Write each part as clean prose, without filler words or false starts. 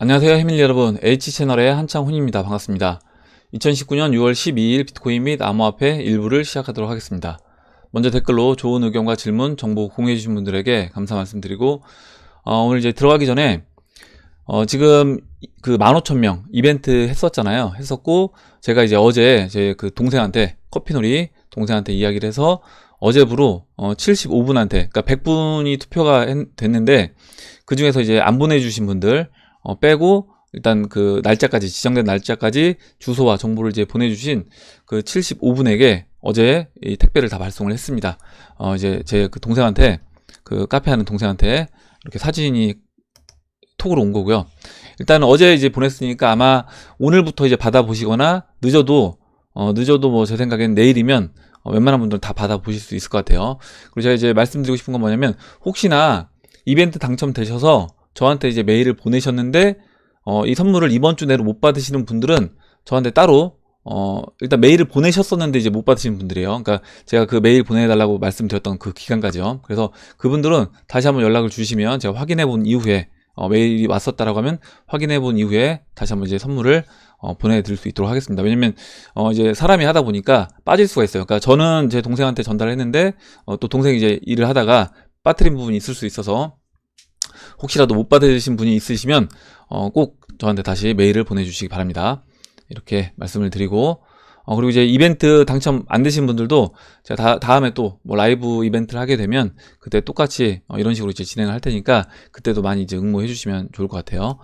안녕하세요 해밀리 여러분, H채널의 한창훈입니다. 반갑습니다. 2019년 6월 12일 비트코인 및 암호화폐 일부를 시작하도록 하겠습니다. 먼저 댓글로 좋은 의견과 질문, 정보 공유해 주신 분들에게 감사 말씀드리고, 오늘 이제 들어가기 전에 지금 그 15,000명 이벤트 했었고, 제가 이제 어제 제 그 동생한테, 커피놀이 동생한테 이야기를 해서 어제부로 75분한테, 그러니까 100분이 투표가 됐는데, 그 중에서 이제 안 보내주신 분들 빼고 일단 그 날짜까지, 지정된 날짜까지 주소와 정보를 이제 보내주신 그 75분에게 어제 이 택배를 다 발송을 했습니다. 이제 제 그 동생한테, 그 카페 하는 동생한테 이렇게 사진이 톡으로 온 거고요. 일단 어제 이제 보냈으니까 아마 오늘부터 이제 받아보시거나 늦어도 뭐 제 생각엔 내일이면 웬만한 분들은 다 받아보실 수 있을 것 같아요. 그리고 제가 이제 말씀드리고 싶은 건 뭐냐면, 혹시나 이벤트 당첨되셔서 저한테 이제 메일을 보내셨는데 이 선물을 이번 주 내로 못 받으시는 분들은 저한테 따로 일단 메일을 보내셨었는데 이제 못 받으시는 분들이에요. 그러니까 제가 그 메일 보내달라고 말씀드렸던 그 기간까지요. 그래서 그분들은 다시 한번 연락을 주시면 제가 확인해 본 이후에, 메일이 왔었다라고 하면 확인해 본 이후에 다시 한번 이제 선물을 보내드릴 수 있도록 하겠습니다. 왜냐면 이제 사람이 하다 보니까 빠질 수가 있어요. 그러니까 저는 제 동생한테 전달을 했는데 또 동생이 이제 일을 하다가 빠뜨린 부분이 있을 수 있어서, 혹시라도 못 받으신 분이 있으시면 꼭 저한테 다시 메일을 보내주시기 바랍니다. 이렇게 말씀을 드리고, 그리고 이제 이벤트 당첨 안 되신 분들도 제가 다음에 또 뭐 라이브 이벤트를 하게 되면 그때 똑같이 이런 식으로 이제 진행을 할 테니까 그때도 많이 이제 응모해 주시면 좋을 것 같아요.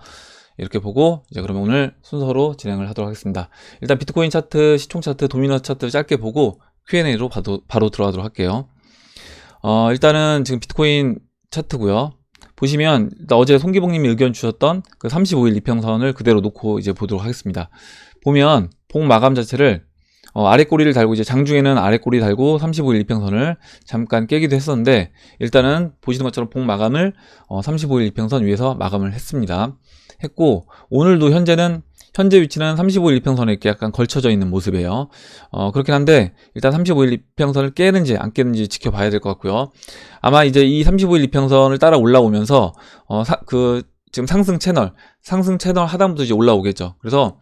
이렇게 보고 이제 그러면 오늘 순서로 진행을 하도록 하겠습니다. 일단 비트코인 차트, 시총 차트, 도미너 차트 짧게 보고 Q&A로 바로 들어가도록 할게요. 일단은 지금 비트코인 차트고요. 보시면 일단 어제 송기봉님이 의견 주셨던 그 35일 이평선을 그대로 놓고 이제 보도록 하겠습니다. 보면 봉 마감 자체를 아래 꼬리를 달고, 이제 장중에는 아래 꼬리 달고 35일 이평선을 잠깐 깨기도 했었는데, 일단은 보시는 것처럼 봉 마감을 35일 이평선 위에서 마감을 했고, 오늘도 현재 위치는 35일 이평선에 이렇게 약간 걸쳐져 있는 모습이에요. 그렇긴 한데 일단 35일 이평선을 깨는지 안 깨는지 지켜봐야 될 것 같고요. 아마 이제 이 35일 이평선을 따라 올라오면서 지금 상승 채널 하단부터 이제 올라오겠죠. 그래서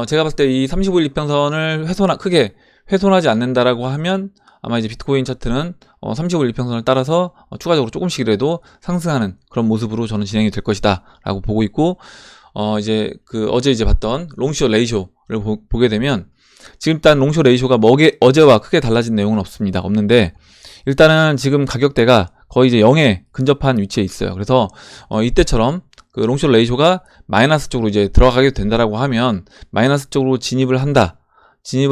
제가 봤을 때 이 35일 이평선을 크게 훼손하지 않는다라고 하면, 아마 이제 비트코인 차트는 35일 이평선을 따라서 추가적으로 조금씩이라도 상승하는 그런 모습으로 저는 진행이 될 것이다 라고 보고 있고, 이제 어제 이제 봤던 롱숏 레이쇼를 보게 되면, 지금 일단 롱숏 레이쇼가 어제와 크게 달라진 내용은 없는데, 일단은 지금 가격대가 거의 이제 0에 근접한 위치에 있어요. 그래서 이때처럼 그 롱숏 레이쇼가 마이너스 쪽으로 이제 들어가게 된다라고 하면, 마이너스 쪽으로 진입을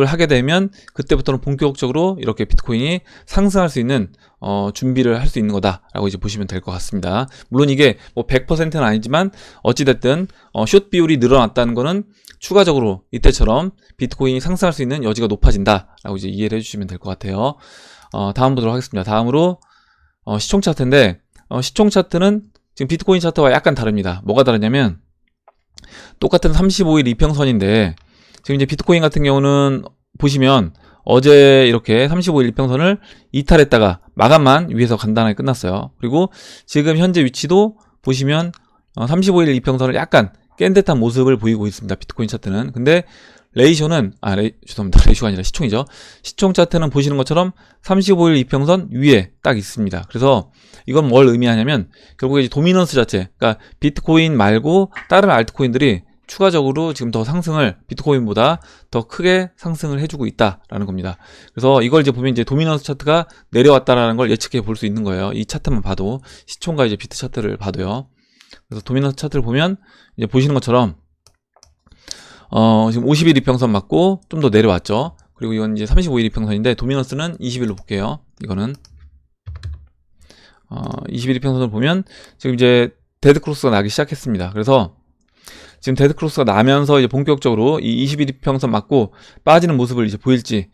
하게 되면 그때부터는 본격적으로 이렇게 비트코인이 상승할 수 있는 준비를 할 수 있는 거다라고 이제 보시면 될 것 같습니다. 물론 이게 뭐 100%는 아니지만 어찌됐든 숏 비율이 늘어났다는 거는 추가적으로 이때처럼 비트코인이 상승할 수 있는 여지가 높아진다라고 이제 이해를 해주시면 될 것 같아요. 다음 보도록 하겠습니다. 다음으로 시총 차트인데, 시총 차트는 지금 비트코인 차트와 약간 다릅니다. 뭐가 다르냐면, 똑같은 35일 이평선인데 지금 이제 비트코인 같은 경우는 보시면 어제 이렇게 35일 이평선을 이탈했다가 마감만 위에서 간단하게 끝났어요. 그리고 지금 현재 위치도 보시면 35일 이평선을 약간 깬 듯한 모습을 보이고 있습니다. 비트코인 차트는. 근데 레이쇼는 죄송합니다. 레이쇼가 아니라 시총이죠. 시총 차트는 보시는 것처럼 35일 이평선 위에 딱 있습니다. 그래서 이건 뭘 의미하냐면, 결국에 이제 도미넌스 자체, 그러니까 비트코인 말고 다른 알트코인들이 추가적으로 지금 더 상승을, 비트코인보다 더 크게 상승을 해주고 있다라는 겁니다. 그래서 이걸 이제 보면 이제 도미넌스 차트가 내려왔다라는 걸 예측해 볼 수 있는 거예요. 이 차트만 봐도, 시총과 이제 비트 차트를 봐도요. 그래서 도미넌스 차트를 보면 이제 보시는 것처럼 지금 50일 이평선 맞고 좀 더 내려왔죠. 그리고 이건 이제 35일 이평선인데, 도미넌스는 20일로 볼게요. 이거는 20일 이평선을 보면 지금 이제 데드크로스가 나기 시작했습니다. 그래서 지금 데드크로스가 나면서 이제 본격적으로 이 20일 이평선 맞고 빠지는 모습을 이제 보일지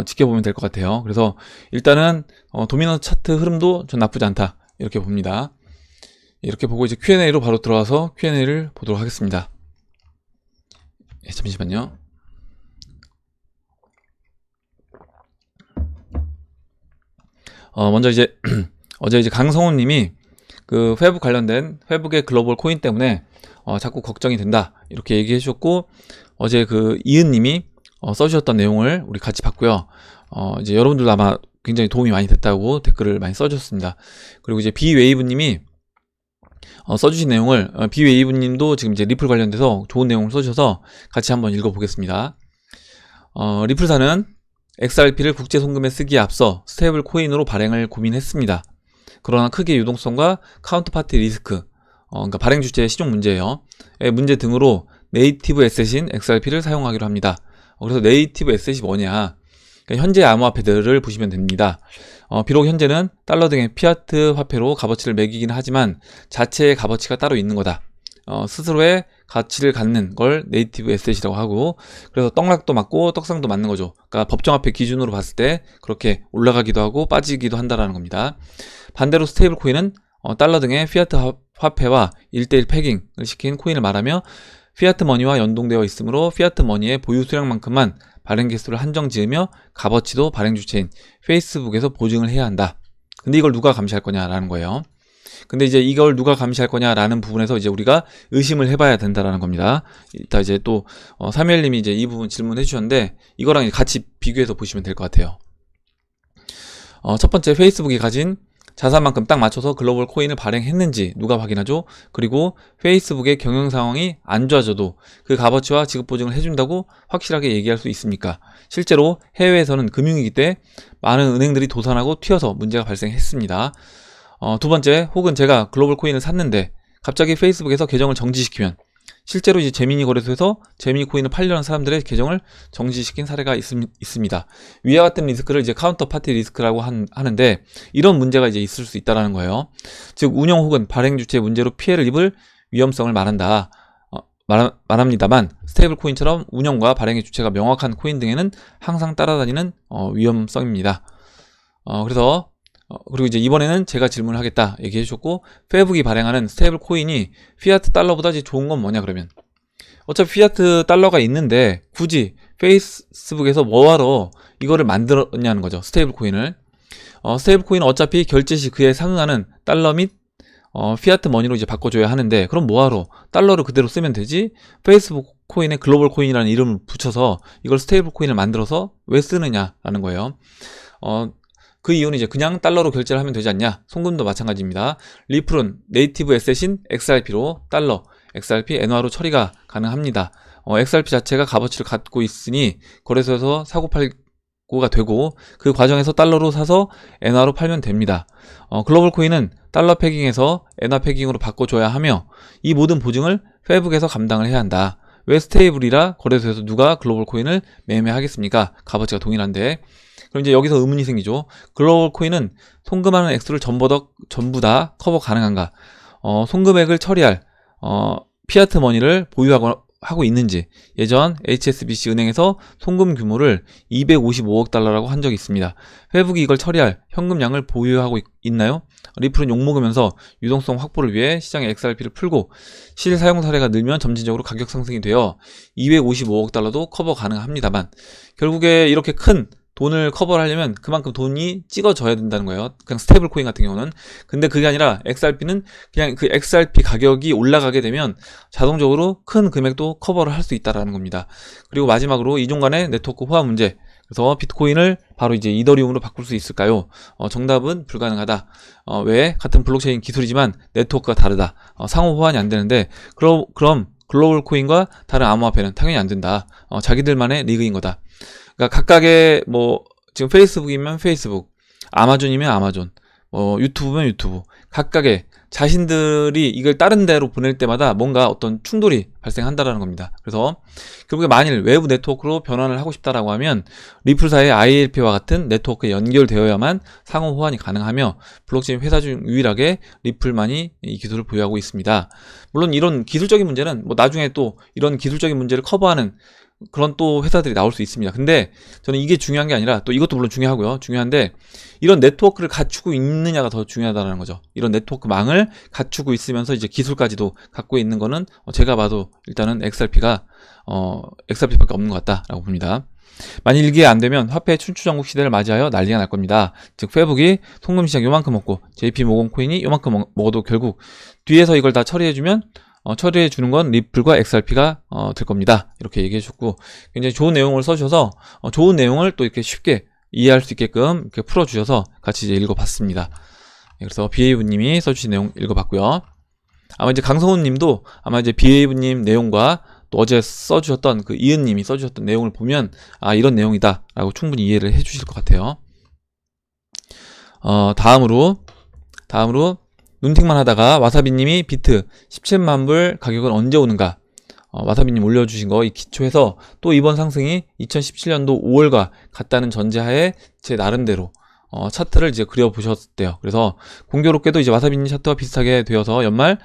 지켜보면 될 것 같아요. 그래서 일단은 도미넌스 차트 흐름도 전 나쁘지 않다, 이렇게 봅니다. 이렇게 보고 이제 Q&A로 바로 들어가서 Q&A를 보도록 하겠습니다. 잠시만요. 먼저 이제 어제 이제 강성훈 님이 그 회복 관련된 회복의 글로벌 코인 때문에 자꾸 걱정이 된다 이렇게 얘기해 주셨고, 어제 그 이은님이 써주셨던 내용을 우리 같이 봤고요. 이제 여러분들도 아마 굉장히 도움이 많이 됐다고 댓글을 많이 써주셨습니다. 그리고 이제 비웨이브님이 써주신 내용을, 비웨이브님도 지금 이제 리플 관련돼서 좋은 내용을 써주셔서 같이 한번 읽어보겠습니다. 리플사는 XRP를 국제 송금에 쓰기에 앞서 스테이블 코인으로 발행을 고민했습니다. 그러나 크게 유동성과 카운터파티 리스크, 그러니까 발행 주체의 시종 문제예요. 문제 등으로 네이티브 에셋인 XRP를 사용하기로 합니다. 그래서 네이티브 에셋이 뭐냐? 그러니까 현재 암호화폐들을 보시면 됩니다. 비록 현재는 달러 등의 피아트 화폐로 값어치를 매기긴 하지만 자체의 값어치가 따로 있는 거다. 스스로의 가치를 갖는 걸 네이티브 에셋이라고 하고, 그래서 떡락도 맞고 떡상도 맞는 거죠. 그러니까 법정화폐 기준으로 봤을 때 그렇게 올라가기도 하고 빠지기도 한다라는 겁니다. 반대로 스테이블 코인은 달러 등의 피아트 화폐와 1대1 패깅을 시킨 코인을 말하며 피아트 머니와 연동되어 있으므로 피아트 머니의 보유 수량만큼만 발행 개수를 한정 지으며 값어치도 발행 주체인 페이스북에서 보증을 해야 한다. 근데 이걸 누가 감시할 거냐라는 거예요. 근데 이제 이걸 누가 감시할 거냐라는 부분에서 이제 우리가 의심을 해봐야 된다라는 겁니다. 이따 이제 또 사무엘님이 이제 이 부분 질문해 주셨는데, 이거랑 같이 비교해서 보시면 될 것 같아요. 첫 번째, 페이스북이 가진 자산만큼 딱 맞춰서 글로벌 코인을 발행했는지 누가 확인하죠? 그리고 페이스북의 경영 상황이 안 좋아져도 그 값어치와 지급 보증을 해준다고 확실하게 얘기할 수 있습니까? 실제로 해외에서는 금융위기 때 많은 은행들이 도산하고 튀어서 문제가 발생했습니다. 두 번째, 혹은 제가 글로벌 코인을 샀는데 갑자기 페이스북에서 계정을 정지시키면, 실제로 이제 제미니 거래소에서 제미니 코인을 팔려는 사람들의 계정을 정지시킨 사례가 있습니다. 위와 같은 리스크를 이제 카운터 파티 리스크라고 하는데, 이런 문제가 이제 있을 수 있다라는 거예요. 즉, 운영 혹은 발행 주체의 문제로 피해를 입을 위험성을 말합니다만, 스테이블 코인처럼 운영과 발행의 주체가 명확한 코인 등에는 항상 따라다니는 위험성입니다. 그래서 그리고 이제 이번에는 제가 질문을 하겠다 얘기해 주셨고, 페이북이 발행하는 스테이블 코인이 피아트 달러보다 좋은 건 뭐냐? 그러면 어차피 피아트 달러가 있는데 굳이 페이스북에서 뭐하러 이거를 만들었냐는 거죠. 스테이블 코인을. 스테이블 코인은 어차피 결제 시 그에 상응하는 달러 및 피아트 머니로 이제 바꿔줘야 하는데, 그럼 뭐하러 달러를 그대로 쓰면 되지? 페이스북 코인에 글로벌 코인이라는 이름을 붙여서 이걸 스테이블 코인을 만들어서 왜 쓰느냐라는 거예요. 그 이유는 이제 그냥 달러로 결제를 하면 되지 않냐? 송금도 마찬가지입니다. 리플은 네이티브 에셋인 XRP로 달러, XRP, 엔화로 처리가 가능합니다. XRP 자체가 값어치를 갖고 있으니 거래소에서 사고팔고가 되고, 그 과정에서 달러로 사서 엔화로 팔면 됩니다. 글로벌 코인은 달러 패깅에서 엔화 패깅으로 바꿔줘야 하며, 이 모든 보증을 페이북에서 감당을 해야 한다. 왜 스테이블이라 거래소에서 누가 글로벌 코인을 매매하겠습니까? 값어치가 동일한데. 그럼 이제 여기서 의문이 생기죠. 글로벌 코인은 송금하는 액수를 전부 다 커버 가능한가? 송금액을 처리할 피아트 머니를 보유하고 있는지. 예전 HSBC 은행에서 송금 규모를 255억 달러라고 한 적이 있습니다. 페이북이 이걸 처리할 현금량을 보유하고 있나요? 리플은 욕먹으면서 유동성 확보를 위해 시장에 XRP를 풀고, 실사용 사례가 늘면 점진적으로 가격 상승이 되어 255억 달러도 커버 가능합니다만, 결국에 이렇게 큰 돈을 커버를 하려면 그만큼 돈이 찍어져야 된다는 거예요. 그냥 스테이블 코인 같은 경우는. 근데 그게 아니라 XRP는 그냥 그 XRP 가격이 올라가게 되면 자동적으로 큰 금액도 커버를 할 수 있다라는 겁니다. 그리고 마지막으로 이중 간의 네트워크 호환 문제. 그래서 비트코인을 바로 이제 이더리움으로 바꿀 수 있을까요? 정답은 불가능하다. 왜? 같은 블록체인 기술이지만 네트워크가 다르다. 상호 호환이 안 되는데, 그럼 글로벌 코인과 다른 암호화폐는 당연히 안 된다. 자기들만의 리그인 거다. 그러니까 각각의 지금 페이스북이면 페이스북, 아마존이면 아마존, 유튜브면 유튜브, 각각의 자신들이 이걸 다른 데로 보낼 때마다 뭔가 어떤 충돌이 발생한다라는 겁니다. 그래서 결국에 만일 외부 네트워크로 변환을 하고 싶다라고 하면 리플사의 ILP와 같은 네트워크에 연결되어야만 상호 호환이 가능하며, 블록체인 회사 중 유일하게 리플만이 이 기술을 보유하고 있습니다. 물론 이런 기술적인 문제는 나중에 또 이런 기술적인 문제를 커버하는 그런 또 회사들이 나올 수 있습니다. 근데 저는 이게 중요한 게 아니라, 또 이것도 물론 중요하고요. 중요한데, 이런 네트워크를 갖추고 있느냐가 더 중요하다는 거죠. 이런 네트워크 망을 갖추고 있으면서 이제 기술까지도 갖고 있는 거는 제가 봐도 일단은 XRP가 XRP밖에 없는 것 같다라고 봅니다. 만일 이게 안 되면 화폐 춘추전국 시대를 맞이하여 난리가 날 겁니다. 즉 페북이 송금시장 요만큼 먹고 JP모건 코인이 요만큼 먹어도 결국 뒤에서 이걸 다 처리해주면 처리해주는 건 리플과 XRP가 될 겁니다. 이렇게 얘기해줬고 굉장히 좋은 내용을 써주셔서 좋은 내용을 또 이렇게 쉽게 이해할 수 있게끔 이렇게 풀어주셔서 같이 이제 읽어봤습니다. 그래서 비에이브님이 써주신 내용 읽어봤고요. 아마 이제 강성훈님도 아마 이제 비에이브님 내용과 또 어제 써주셨던 그 이은님이 써주셨던 내용을 보면 아 이런 내용이다라고 충분히 이해를 해주실 것 같아요. 다음으로 눈팅만 하다가 와사비님이 비트 17만 불 가격은 언제 오는가? 와사비님 올려주신 거 이 기초해서 또 이번 상승이 2017년도 5월과 같다는 전제하에 제 나름대로 차트를 이제 그려보셨대요. 그래서 공교롭게도 이제 와사비님 차트와 비슷하게 되어서 연말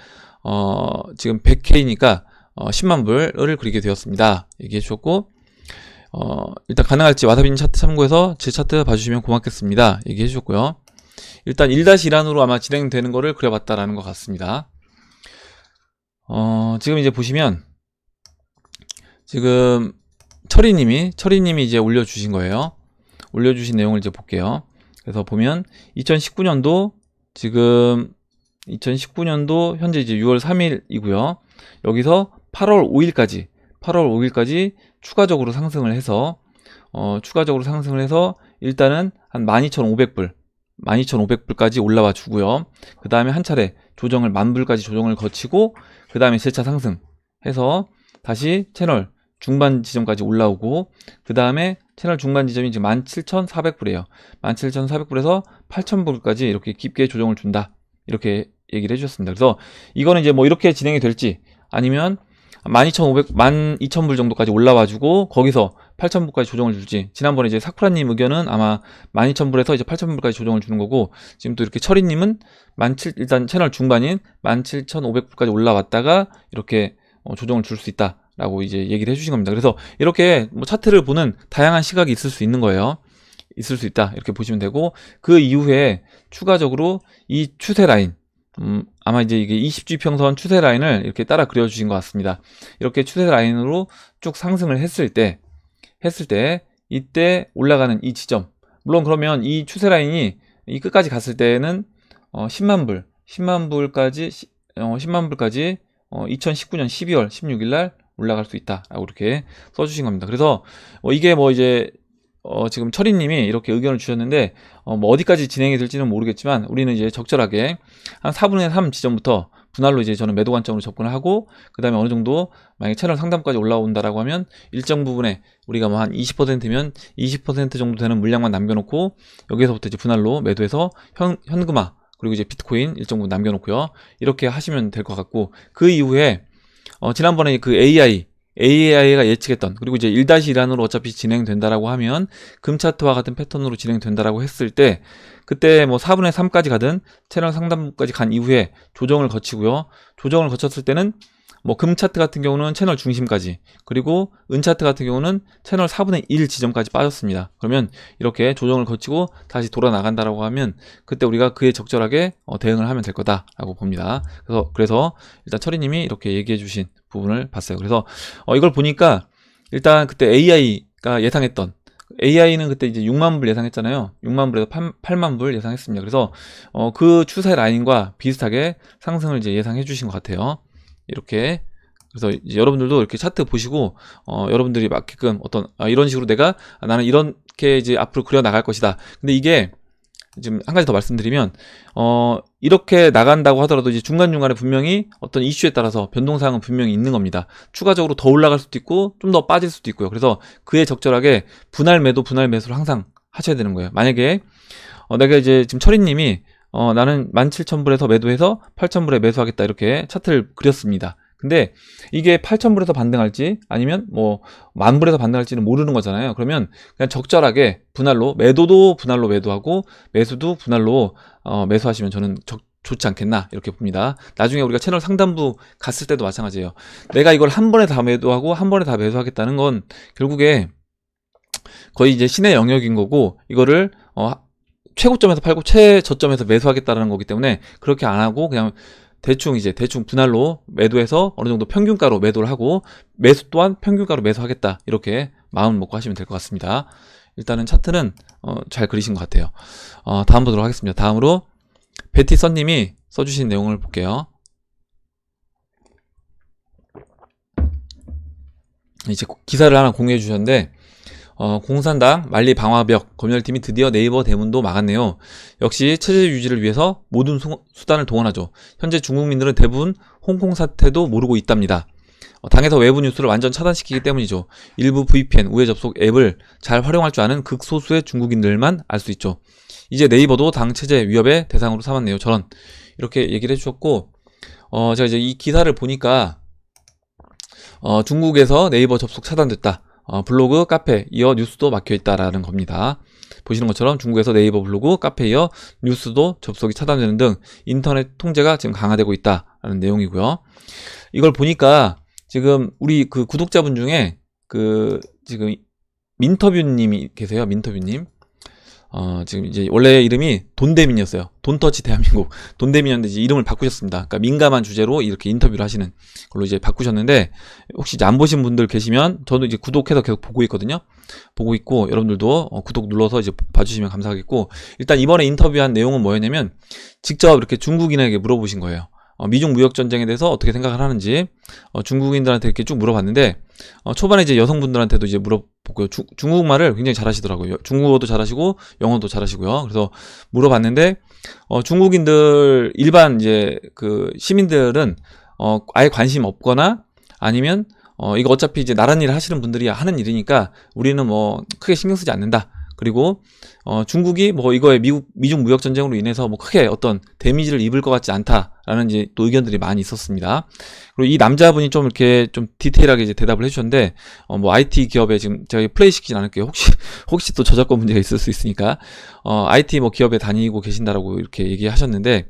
지금 100K니까 10만 불을 그리게 되었습니다. 얘기해 주셨고 일단 가능할지 와사비님 차트 참고해서 제 차트 봐주시면 고맙겠습니다. 얘기해 주셨고요. 일단 1-1안으로 아마 진행되는 거를 그려봤다라는 것 같습니다. 지금 이제 보시면 지금 철이님이 이제 올려주신 거예요. 올려주신 내용을 이제 볼게요. 그래서 보면 2019년도 지금 2019년도 현재 이제 6월 3일이고요. 여기서 8월 5일까지 추가적으로 상승을 해서 일단은 한 12,500불까지 올라와 주고요. 그 다음에 한 차례 조정을 10,000불까지 조정을 거치고 그 다음에 재차 상승해서 다시 채널 중반 지점까지 올라오고 그 다음에 채널 중반 지점이 지금 17,400불이에요. 17,400불에서 8,000불까지 이렇게 깊게 조정을 준다. 이렇게 얘기를 해주셨습니다. 그래서 이거는 이제 뭐 이렇게 진행이 될지 아니면 12,불 정도까지 올라와주고 거기서 8,000불까지 조정을 줄지. 지난번에 이제 사쿠라님 의견은 아마 12,000불에서 이제 8,000불까지 조정을 주는 거고 지금 또 이렇게 철이님은 일단 채널 중반인 17,500불까지 올라왔다가 이렇게 조정을 줄 수 있다라고 이제 얘기를 해주신 겁니다. 그래서 이렇게 뭐 차트를 보는 다양한 시각이 있을 수 있는 거예요. 있을 수 있다 이렇게 보시면 되고 그 이후에 추가적으로 이 추세 라인 아마 이제 이게 20주평선 추세 라인을 이렇게 따라 그려주신 것 같습니다. 이렇게 추세 라인으로 쭉 상승을 했을 때 이때 올라가는 이 지점 물론 그러면 이 추세 라인이 이 끝까지 갔을 때는 10만 불까지 2019년 12월 16일 날 올라갈 수 있다라고 이렇게 써주신 겁니다. 그래서 이게 뭐 이제 지금 철이님이 이렇게 의견을 주셨는데 뭐 어디까지 진행이 될지는 모르겠지만 우리는 이제 적절하게 한 4분의 3 지점부터 분할로 이제 저는 매도 관점으로 접근을 하고 그 다음에 어느 정도 만약에 채널 상단까지 올라온다라고 하면 일정 부분에 우리가 뭐 한 20%면 20% 정도 되는 물량만 남겨놓고 여기서부터 이제 분할로 매도해서 현금화 그리고 이제 비트코인 일정 부분 남겨놓고요. 이렇게 하시면 될 것 같고 그 이후에 지난번에 그 AI가 예측했던 그리고 이제 1-1안으로 어차피 진행된다라고 하면 금차트와 같은 패턴으로 진행된다라고 했을 때 그때 뭐 4분의 3까지 가든 채널 상단부까지 간 이후에 조정을 거치고요. 조정을 거쳤을 때는 뭐 금차트 같은 경우는 채널 중심까지 그리고 은차트 같은 경우는 채널 4분의 1 지점까지 빠졌습니다. 그러면 이렇게 조정을 거치고 다시 돌아 나간다라고 하면 그때 우리가 그에 적절하게 대응을 하면 될 거다라고 봅니다. 그래서 일단 철이님이 이렇게 얘기해 주신 부분을 봤어요. 그래서 이걸 보니까 일단 그때 AI가 예상했던 AI는 그때 이제 6만 불 예상했잖아요. 6만 불에서 8만 불 예상했습니다. 그래서 그 추세 라인과 비슷하게 상승을 이제 예상해 주신 것 같아요. 이렇게 그래서 이제 여러분들도 이렇게 차트 보시고 여러분들이 맞게끔 이런 식으로 나는 이렇게 이제 앞으로 그려 나갈 것이다. 근데 이게 지금 한 가지 더 말씀드리면 이렇게 나간다고 하더라도 이제 중간중간에 분명히 어떤 이슈에 따라서 변동사항은 분명히 있는 겁니다. 추가적으로 더 올라갈 수도 있고 좀 더 빠질 수도 있고요. 그래서 그에 적절하게 분할 매도 분할 매수를 항상 하셔야 되는 거예요. 만약에 내가 이제 지금 철이님이 나는 17,000불에서 매도해서 8,000불에 매수하겠다 이렇게 차트를 그렸습니다. 근데 이게 8,000불에서 반등할지 아니면 뭐 10,000불에서 반등할지는 모르는 거잖아요. 그러면 그냥 적절하게 분할로 매도도 분할로 매도하고 매수도 분할로 매수하시면 저는 좋지 않겠나 이렇게 봅니다. 나중에 우리가 채널 상단부 갔을 때도 마찬가지예요. 내가 이걸 한 번에 다 매도하고 한 번에 다 매수하겠다는 건 결국에 거의 이제 신의 영역인 거고 이거를 최고점에서 팔고 최저점에서 매수하겠다는 거기 때문에 그렇게 안 하고 그냥 대충 분할로 매도해서 어느 정도 평균가로 매도를 하고 매수 또한 평균가로 매수하겠다 이렇게 마음 먹고 하시면 될 것 같습니다. 일단은 차트는 잘 그리신 것 같아요. 다음 보도록 하겠습니다. 다음으로 베티 썬님이 써주신 내용을 볼게요. 이제 기사를 하나 공유해 주셨는데, 공산당 만리 방화벽 검열팀이 드디어 네이버 대문도 막았네요. 역시 체제 유지를 위해서 모든 수단을 동원하죠. 현재 중국민들은 대부분 홍콩 사태도 모르고 있답니다. 당에서 외부 뉴스를 완전 차단시키기 때문이죠. 일부 VPN, 우회 접속 앱을 잘 활용할 줄 아는 극소수의 중국인들만 알 수 있죠. 이제 네이버도 당 체제 위협의 대상으로 삼았네요. 저런 이렇게 얘기를 해주셨고, 제가 이제 이 기사를 보니까 중국에서 네이버 접속 차단됐다. 블로그, 카페, 이어 뉴스도 막혀있다라는 겁니다. 보시는 것처럼 중국에서 네이버 블로그, 카페 이어 뉴스도 접속이 차단되는 등 인터넷 통제가 지금 강화되고 있다라는 내용이고요. 이걸 보니까 지금 우리 그 구독자분 중에 지금 민터뷰님이 계세요. 민터뷰님. 지금 이제 원래 이름이 돈대민이었어요. 돈터치 대한민국 돈대민이었는데 이제 이름을 바꾸셨습니다. 그러니까 민감한 주제로 이렇게 인터뷰를 하시는 걸로 이제 바꾸셨는데, 혹시 이제 안 보신 분들 계시면 저도 이제 구독해서 계속 보고 있거든요. 보고 있고 여러분들도 구독 눌러서 이제 봐주시면 감사하겠고, 일단 이번에 인터뷰한 내용은 뭐였냐면 직접 이렇게 중국인에게 물어보신 거예요. 미중 무역 전쟁에 대해서 어떻게 생각을 하는지 중국인들한테 이렇게 쭉 물어봤는데, 초반에 이제 여성분들한테도 이제 물어보고요. 중국말을 굉장히 잘하시더라고요. 중국어도 잘하시고 영어도 잘하시고요. 그래서 물어봤는데 중국인들 일반 이제 그 시민들은 아예 관심 없거나, 아니면 이거 어차피 이제 나란 일을 하시는 분들이 하는 일이니까 우리는 뭐 크게 신경 쓰지 않는다. 그리고 중국이 뭐 이거에 미중 무역 전쟁으로 인해서 뭐 크게 어떤 데미지를 입을 것 같지 않다라는 이제 또 의견들이 많이 있었습니다. 그리고 이 남자분이 좀 이렇게 좀 디테일하게 이제 대답을 해주셨는데, 뭐 IT 기업에 지금 제가 플레이 시키진 않을게요. 혹시 또 저작권 문제가 있을 수 있으니까 IT 뭐 기업에 다니고 계신다라고 이렇게 얘기하셨는데,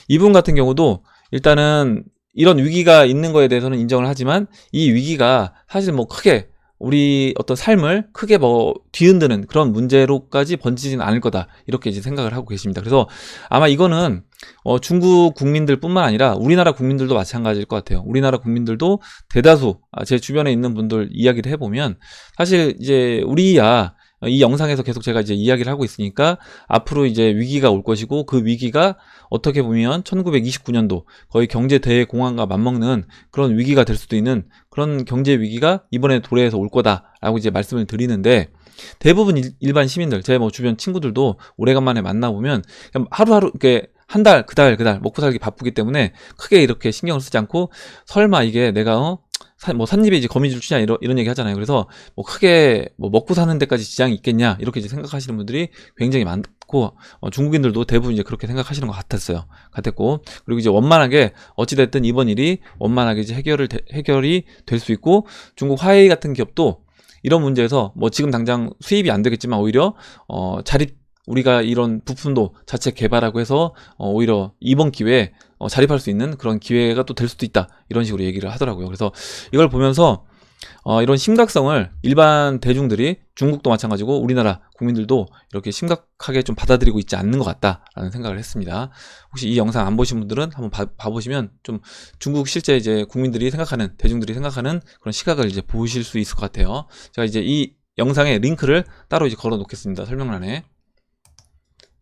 이분 같은 경우도 일단은 이런 위기가 있는 거에 대해서는 인정을 하지만 이 위기가 사실 뭐 크게 우리 어떤 삶을 크게 뭐 뒤흔드는 그런 문제로까지 번지지는 않을 거다, 이렇게 이제 생각을 하고 계십니다. 그래서 아마 이거는 중국 국민들 뿐만 아니라 우리나라 국민들도 마찬가지일 것 같아요. 우리나라 국민들도 대다수 제 주변에 있는 분들 이야기를 해보면 사실 이제 우리야 이 영상에서 계속 제가 이제 이야기를 하고 있으니까 앞으로 이제 위기가 올 것이고, 그 위기가 어떻게 보면 1929년도 거의 경제 대공황과 맞먹는 그런 위기가 될 수도 있는 그런 경제 위기가 이번에 도래해서 올 거다라고 이제 말씀을 드리는데, 대부분 일반 시민들, 제 뭐 주변 친구들도 오래간만에 만나보면 그냥 하루하루 이렇게 한 달, 그 달 먹고 살기 바쁘기 때문에 크게 이렇게 신경을 쓰지 않고, 설마 이게 내가 뭐 삿입에 이제 거미줄 치냐 이런 얘기 하잖아요. 그래서 뭐 크게 뭐 먹고 사는 데까지 지장이 있겠냐 이렇게 이제 생각하시는 분들이 굉장히 많고, 중국인들도 대부분 이제 그렇게 생각하시는 것 같았고, 그리고 이제 원만하게 어찌됐든 이번 일이 원만하게 이제 해결이 될 수 있고, 중국 화웨이 같은 기업도 이런 문제에서 뭐 지금 당장 수입이 안 되겠지만 오히려 우리가 이런 부품도 자체 개발하고 해서 오히려 이번 기회에 자립할 수 있는 그런 기회가 또 될 수도 있다, 이런 식으로 얘기를 하더라고요. 그래서 이걸 보면서 이런 심각성을 일반 대중들이, 중국도 마찬가지고 우리나라 국민들도 이렇게 심각하게 좀 받아들이고 있지 않는 것 같다라는 생각을 했습니다. 혹시 이 영상 안 보신 분들은 한번 봐보시면 좀 중국 실제 이제 대중들이 생각하는 그런 시각을 이제 보실 수 있을 것 같아요. 제가 이제 이 영상의 링크를 따로 이제 걸어 놓겠습니다. 설명란에.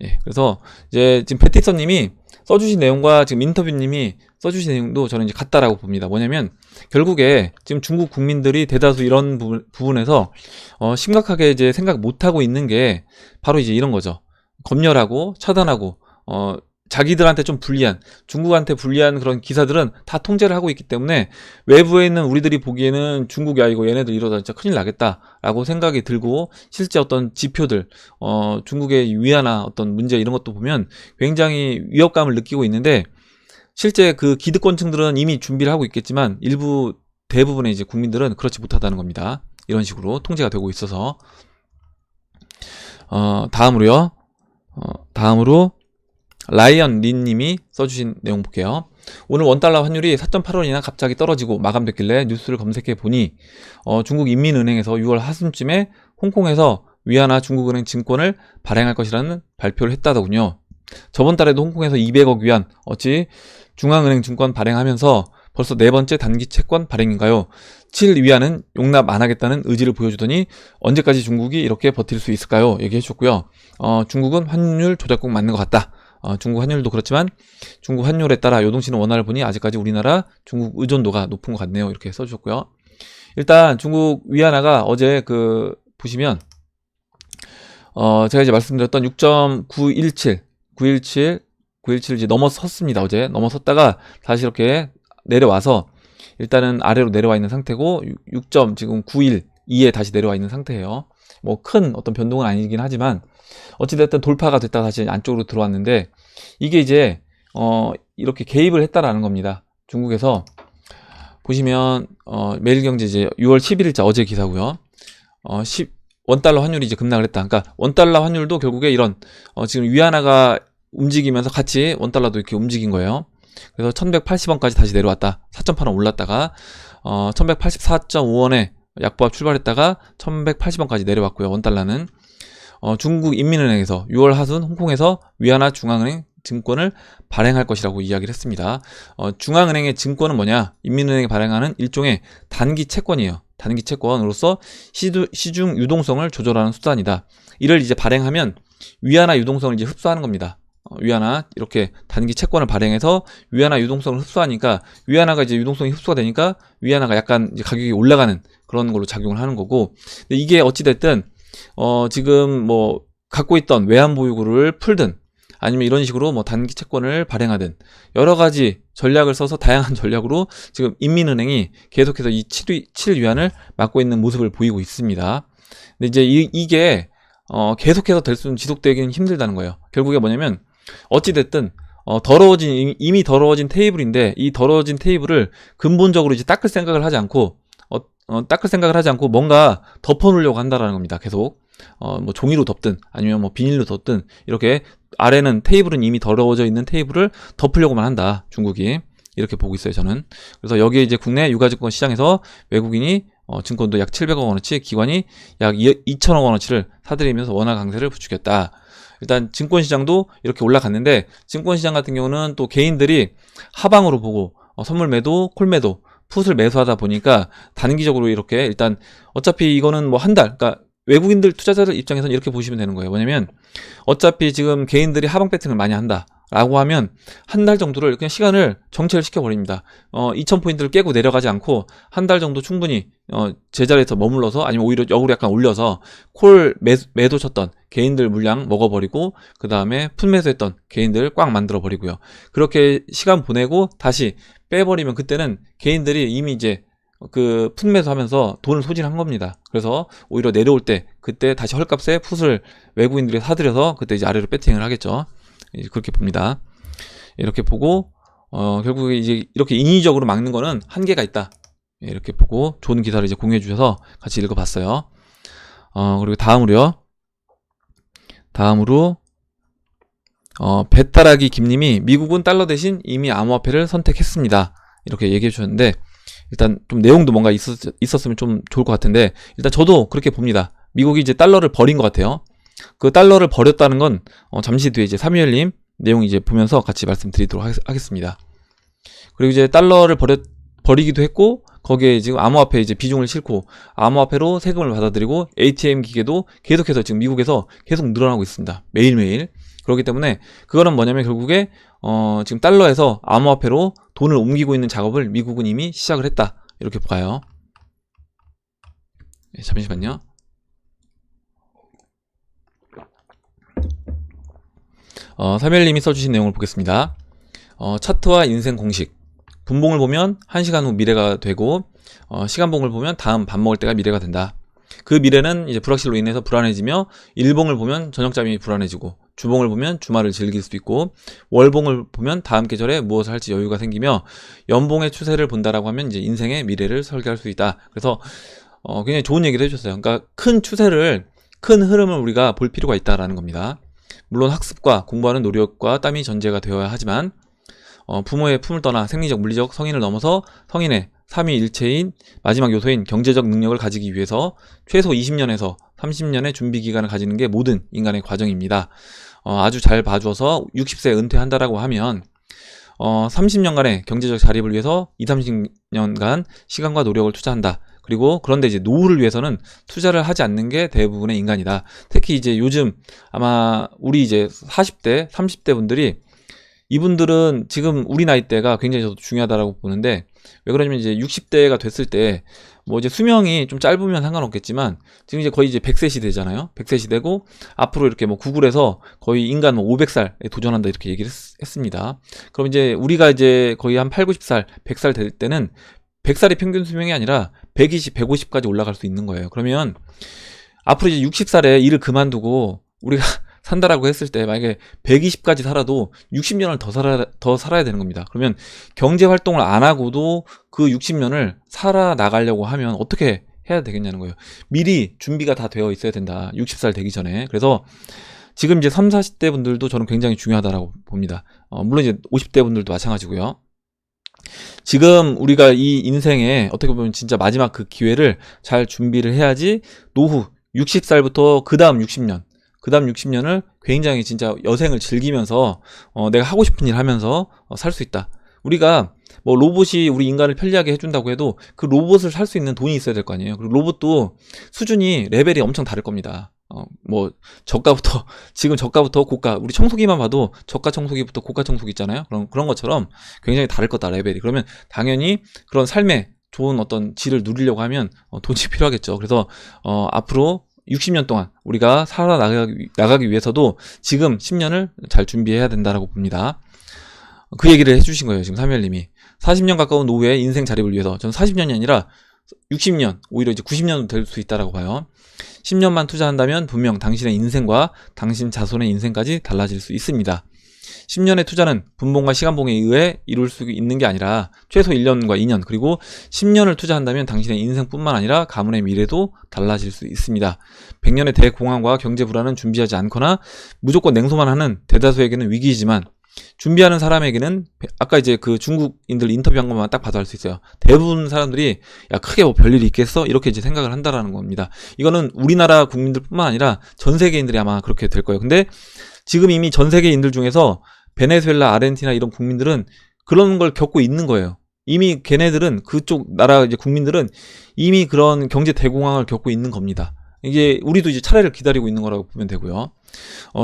예, 그래서 이제 지금 패티서님이 써주신 내용과 지금 인터뷰님이 써주신 내용도 저는 이제 같다라고 봅니다. 뭐냐면 결국에 지금 중국 국민들이 대다수 이런 부분에서 심각하게 이제 생각 못하고 있는 게 바로 이제 이런 거죠. 검열하고 차단하고 자기들한테 좀 불리한, 중국한테 불리한 그런 기사들은 다 통제를 하고 있기 때문에 외부에 있는 우리들이 보기에는 중국이 이거 얘네들 이러다 진짜 큰일 나겠다라고 생각이 들고, 실제 어떤 지표들, 중국의 위안화 어떤 문제 이런 것도 보면 굉장히 위협감을 느끼고 있는데, 실제 그 기득권층들은 이미 준비를 하고 있겠지만 대부분의 이제 국민들은 그렇지 못하다는 겁니다. 이런 식으로 통제가 되고 있어서. 다음으로 라이언 린님이 써주신 내용 볼게요. 오늘 원달러 환율이 4.8원이나 갑자기 떨어지고 마감됐길래 뉴스를 검색해 보니 중국 인민은행에서 6월 하순쯤에 홍콩에서 위안화 중국은행 증권을 발행할 것이라는 발표를 했다더군요. 저번 달에도 홍콩에서 200억 위안 어치 중앙은행 증권 발행하면서 벌써 네 번째 단기 채권 발행인가요? 7 위안은 용납 안 하겠다는 의지를 보여주더니 언제까지 중국이 이렇게 버틸 수 있을까요? 얘기해 주셨고요. 중국은 환율 조작국 맞는 것 같다. 중국 환율도 그렇지만 중국 환율에 따라 요동치는 원화를 보니 아직까지 우리나라 중국 의존도가 높은 것 같네요. 이렇게 써주셨고요. 일단 중국 위안화가 어제 보시면 제가 이제 말씀드렸던 6.917 이제 넘어섰습니다. 어제 넘어섰다가 다시 이렇게 내려와서 일단은 아래로 내려와 있는 상태고 6. 지금 912에 다시 내려와 있는 상태예요. 뭐 큰 어떤 변동은 아니긴 하지만 어찌됐든 돌파가 됐다가 다시 안쪽으로 들어왔는데 이게 이제 이렇게 개입을 했다라는 겁니다. 중국에서 보시면 매일경제 이제 6월 11일자 어제 기사고요. 원달러 환율이 이제 급락을 했다. 그러니까 원달러 환율도 결국에 이런 지금 위안화가 움직이면서 같이 원달러도 이렇게 움직인 거예요. 그래서 1180원까지 다시 내려왔다. 4.8원 올랐다가 1184.5원에 약보합 출발했다가 1180원까지 내려왔고요. 원달러는 중국 인민은행에서 6월 하순 홍콩에서 위안화 중앙은행 증권을 발행할 것이라고 이야기를 했습니다. 중앙은행의 증권은 뭐냐? 인민은행이 발행하는 일종의 단기 채권이에요. 단기 채권으로서 시중 유동성을 조절하는 수단이다. 이를 이제 발행하면 위안화 유동성을 이제 흡수하는 겁니다. 위안화 이렇게 단기 채권을 발행해서 위안화 유동성을 흡수하니까 위안화가 이제 유동성이 흡수가 되니까 위안화가 약간 이제 가격이 올라가는 그런 걸로 작용을 하는 거고, 근데 이게 어찌됐든 지금 뭐 갖고 있던 외환 보유고를 풀든 아니면 이런 식으로 뭐 단기 채권을 발행하든 여러 가지 전략을 써서 다양한 전략으로 지금 인민은행이 계속해서 이 7위안을 막고 있는 모습을 보이고 있습니다. 근데 이제 이게 계속해서 될 수는 지속되기는 힘들다는 거예요. 결국에 뭐냐면 어찌됐든 이미 더러워진 테이블인데 이 더러워진 테이블을 근본적으로 이제 닦을 생각을 하지 않고 뭔가 덮어놓으려고 한다라는 겁니다. 계속 뭐 종이로 덮든 아니면 뭐 비닐로 덮든 이렇게 아래는 테이블은 이미 더러워져 있는 테이블을 덮으려고만 한다. 중국이 이렇게 보고 있어요. 저는. 그래서 여기에 이제 국내 유가증권 시장에서 외국인이 증권도 약 700억 원어치, 기관이 약 2천억 원어치를 사들이면서 원화 강세를 부추겼다. 일단 증권시장도 이렇게 올라갔는데 증권시장 같은 경우는 또 개인들이 하방으로 보고 선물 매도, 콜 매도, 풋을 매수하다 보니까 단기적으로 이렇게 일단 어차피 이거는 뭐 한 달, 그러니까 외국인들 투자자들 입장에서는 이렇게 보시면 되는 거예요. 뭐냐면 어차피 지금 개인들이 하방 배팅을 많이 한다 라고 하면 한 달 정도를 그냥 시간을 정체를 시켜버립니다. 2000포인트를 깨고 내려가지 않고 한 달 정도 충분히 제자리에서 머물러서 아니면 오히려 역으로 약간 올려서 콜 매도 쳤던 개인들 물량 먹어버리고 그 다음에 풋 매수했던 개인들 꽉 만들어 버리고요. 그렇게 시간 보내고 다시 빼버리면 그때는 개인들이 이미 이제 풋 매수하면서 돈을 소진한 겁니다. 그래서 오히려 내려올 때 그때 다시 헐값에 풋을 외국인들이 사들여서 그때 이제 아래로 배팅을 하겠죠. 그렇게 봅니다. 이렇게 보고 결국에 이제 이렇게 인위적으로 막는 거는 한계가 있다. 이렇게 보고 좋은 기사를 이제 공유해 주셔서 같이 읽어봤어요. 그리고 다음으로 배따라기 김님이 미국은 달러 대신 이미 암호화폐를 선택했습니다. 이렇게 얘기해 주셨는데 일단 좀 내용도 뭔가 있었으면 좀 좋을 것 같은데 일단 저도 그렇게 봅니다. 미국이 이제 달러를 버린 것 같아요. 그 달러를 버렸다는 건 잠시 뒤에 이제 사뮤엘님 내용 이제 보면서 같이 말씀드리도록 하겠습니다. 그리고 이제 달러를 버리기도 했고 거기에 지금 암호화폐 이제 비중을 싣고 암호화폐로 세금을 받아들이고 ATM 기계도 계속해서 지금 미국에서 계속 늘어나고 있습니다. 매일매일. 그렇기 때문에 그거는 뭐냐면 결국에 지금 달러에서 암호화폐로 돈을 옮기고 있는 작업을 미국은 이미 시작을 했다. 이렇게 봐요. 네, 잠시만요. 사멜님이 써주신 내용을 보겠습니다. 차트와 인생 공식. 분봉을 보면 1시간 후 미래가 되고 시간봉을 보면 다음 밥 먹을 때가 미래가 된다. 그 미래는 이제 불확실로 인해서 불안해지며 일봉을 보면 저녁잠이 불안해지고 주봉을 보면 주말을 즐길 수도 있고 월봉을 보면 다음 계절에 무엇을 할지 여유가 생기며 연봉의 추세를 본다라고 하면 이제 인생의 미래를 설계할 수 있다. 그래서 굉장히 좋은 얘기를 해주셨어요. 그러니까 큰 흐름을 우리가 볼 필요가 있다라는 겁니다. 물론 학습과 공부하는 노력과 땀이 전제가 되어야 하지만 부모의 품을 떠나 생리적, 물리적 성인을 넘어서 성인의 삼위일체인 마지막 요소인 경제적 능력을 가지기 위해서 최소 20년에서 30년의 준비 기간을 가지는 게 모든 인간의 과정입니다. 아주 잘 봐주어서 60세에 은퇴한다라고 하면 30년간의 경제적 자립을 위해서 30년간 시간과 노력을 투자한다. 그리고 그런데 이제 노후를 위해서는 투자를 하지 않는 게 대부분의 인간이다. 특히 이제 요즘 아마 우리 이제 40대, 30대 분들이 이분들은 지금 우리 나이대가 굉장히 저도 중요하다라고 보는데, 왜 그러냐면 이제 60대가 됐을 때 뭐 이제 수명이 좀 짧으면 상관없겠지만 지금 이제 거의 이제 100세 시대잖아요. 100세 시대고 앞으로 이렇게 뭐 구글에서 거의 인간 뭐 500살에 도전한다 이렇게 얘기를 했습니다. 그럼 이제 우리가 이제 거의 한 8, 90살, 100살 될 때는 100살이 평균 수명이 아니라 120, 150까지 올라갈 수 있는 거예요. 그러면 앞으로 이제 60살에 일을 그만두고 우리가 산다라고 했을 때 만약에 120까지 살아도 60년을 더 살아야 되는 겁니다. 그러면 경제 활동을 안 하고도 그 60년을 살아나가려고 하면 어떻게 해야 되겠냐는 거예요. 미리 준비가 다 되어 있어야 된다. 60살 되기 전에. 그래서 지금 이제 30, 40대 분들도 저는 굉장히 중요하다라고 봅니다. 물론 이제 50대 분들도 마찬가지고요. 지금 우리가 이 인생에 어떻게 보면 진짜 마지막 그 기회를 잘 준비를 해야지 노후 60살부터 그 다음 60년을 굉장히 진짜 여생을 즐기면서 내가 하고 싶은 일 하면서 살 수 있다. 우리가 뭐 로봇이 우리 인간을 편리하게 해준다고 해도 그 로봇을 살 수 있는 돈이 있어야 될 거 아니에요. 그리고 로봇도 수준이 레벨이 엄청 다를 겁니다. 뭐 저가부터 지금 저가부터 고가, 우리 청소기만 봐도 저가 청소기부터 고가 청소기 있잖아요. 그런 것처럼 굉장히 다를 거다 레벨이. 그러면 당연히 그런 삶의 좋은 어떤 질을 누리려고 하면 돈이 필요하겠죠. 그래서 앞으로 60년 동안 우리가 살아나가기 위해서도 지금 10년을 잘 준비해야 된다라고 봅니다. 그 얘기를 해주신 거예요. 지금 사무엘님이 40년 가까운 노후의 인생 자립을 위해서. 저는 40년이 아니라 60년, 오히려 이제 90년도 될 수 있다라고 봐요. 10년만 투자한다면 분명 당신의 인생과 당신 자손의 인생까지 달라질 수 있습니다. 10년의 투자는 분봉과 시간봉에 의해 이룰 수 있는 게 아니라 최소 1년과 2년, 그리고 10년을 투자한다면 당신의 인생뿐만 아니라 가문의 미래도 달라질 수 있습니다. 100년의 대공황과 경제 불안은 준비하지 않거나 무조건 냉소만 하는 대다수에게는 위기이지만, 준비하는 사람에게는 아까 이제 그 중국인들 인터뷰한 것만 딱 봐도 알 수 있어요. 대부분 사람들이 야 크게 뭐 별일이 있겠어? 이렇게 이제 생각을 한다라는 겁니다. 이거는 우리나라 국민들뿐만 아니라 전 세계인들이 아마 그렇게 될 거예요. 근데 지금 이미 전 세계인들 중에서 베네수엘라, 아르헨티나 이런 국민들은 그런 걸 겪고 있는 거예요. 이미 걔네들은 그쪽 나라 이제 국민들은 이미 그런 경제 대공황을 겪고 있는 겁니다. 이게 우리도 이제 차례를 기다리고 있는 거라고 보면 되고요.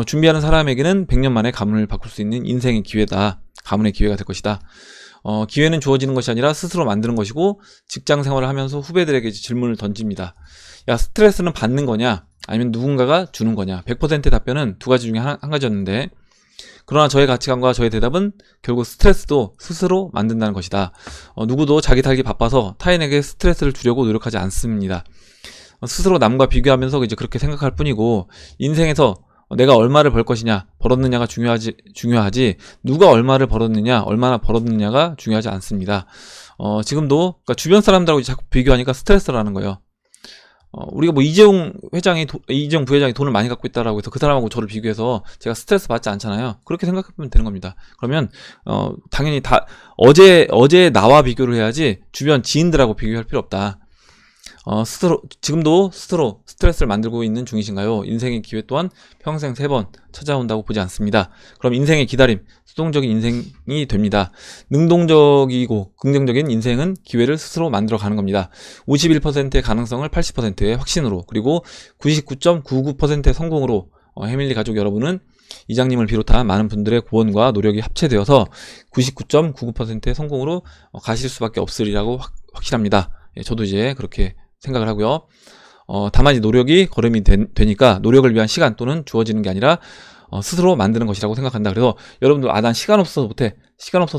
준비하는 사람에게는 100년 만에 가문을 바꿀 수 있는 인생의 기회다. 가문의 기회가 될 것이다. 기회는 주어지는 것이 아니라 스스로 만드는 것이고, 직장 생활을 하면서 후배들에게 질문을 던집니다. 야, 스트레스는 받는 거냐? 아니면 누군가가 주는 거냐? 100%의 답변은 두 가지 중에 한 가지였는데, 그러나 저의 가치관과 저의 대답은 결국 스트레스도 스스로 만든다는 것이다. 누구도 자기 살기 바빠서 타인에게 스트레스를 주려고 노력하지 않습니다. 스스로 남과 비교하면서 이제 그렇게 생각할 뿐이고, 인생에서 내가 얼마를 벌 것이냐, 벌었느냐가 중요하지 누가 얼마를 벌었느냐, 얼마나 벌었느냐가 중요하지 않습니다. 지금도 그러니까 주변 사람들하고 자꾸 비교하니까 스트레스라는 거예요. 우리가 뭐 이재용 부회장이 돈을 많이 갖고 있다라고 해서 그 사람하고 저를 비교해서 제가 스트레스 받지 않잖아요. 그렇게 생각하면 되는 겁니다. 그러면 당연히 다 어제 나와 비교를 해야지 주변 지인들하고 비교할 필요 없다. 지금도 스스로 스트레스를 만들고 있는 중이신가요? 인생의 기회 또한 평생 3번 찾아온다고 보지 않습니다. 그럼 인생의 기다림, 수동적인 인생이 됩니다. 능동적이고 긍정적인 인생은 기회를 스스로 만들어가는 겁니다. 51%의 가능성을 80%의 확신으로, 그리고 99.99%의 성공으로 해밀리 가족 여러분은 이장님을 비롯한 많은 분들의 고원과 노력이 합체되어서 99.99%의 성공으로 가실 수밖에 없으리라고 확실합니다. 저도 이제 그렇게 생각을 하고요. 다만 이 노력이 걸음이 되니까 노력을 위한 시간 또는 주어지는 게 아니라 스스로 만드는 것이라고 생각한다. 그래서 여러분들 난 시간 없어서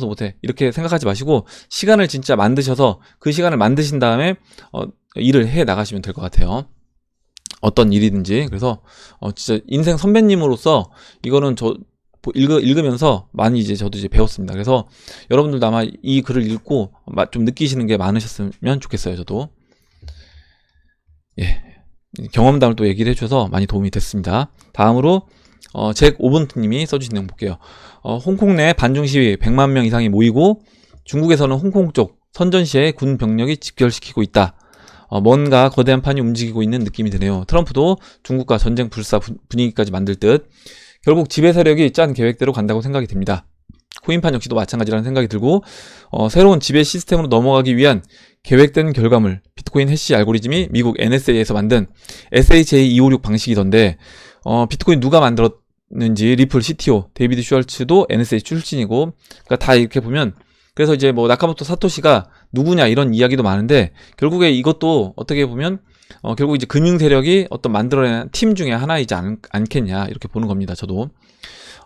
못해 이렇게 생각하지 마시고, 시간을 진짜 만드셔서 그 시간을 만드신 다음에 일을 해 나가시면 될 것 같아요. 어떤 일이든지. 그래서 진짜 인생 선배님으로서 이거는 저 읽으면서 많이 이제 저도 이제 배웠습니다. 그래서 여러분들도 아마 이 글을 읽고 좀 느끼시는 게 많으셨으면 좋겠어요. 저도 경험담을 또 얘기를 해주셔서 많이 도움이 됐습니다. 다음으로 잭 오븐트님이 써주신 내용 볼게요. 홍콩 내 반중 시위 100만 명 이상이 모이고 중국에서는 홍콩 쪽 선전시에 군 병력이 집결시키고 있다. 뭔가 거대한 판이 움직이고 있는 느낌이 드네요. 트럼프도 중국과 전쟁 불사 분위기까지 만들 듯 결국 지배 세력이 짠 계획대로 간다고 생각이 듭니다. 코인판 역시도 마찬가지라는 생각이 들고, 새로운 지배 시스템으로 넘어가기 위한 계획된 결과물, 비트코인 해시 알고리즘이 미국 NSA에서 만든 SHA-256 방식이던데, 비트코인 누가 만들었는지 리플 CTO 데이비드 슈왈츠도 NSA 출신이고, 그러니까 다 이렇게 보면, 그래서 이제 뭐 나카모토 사토시가 누구냐 이런 이야기도 많은데, 결국에 이것도 어떻게 보면 결국 이제 금융 세력이 어떤 만들어낸 팀 중에 하나이지 않겠냐 이렇게 보는 겁니다. 저도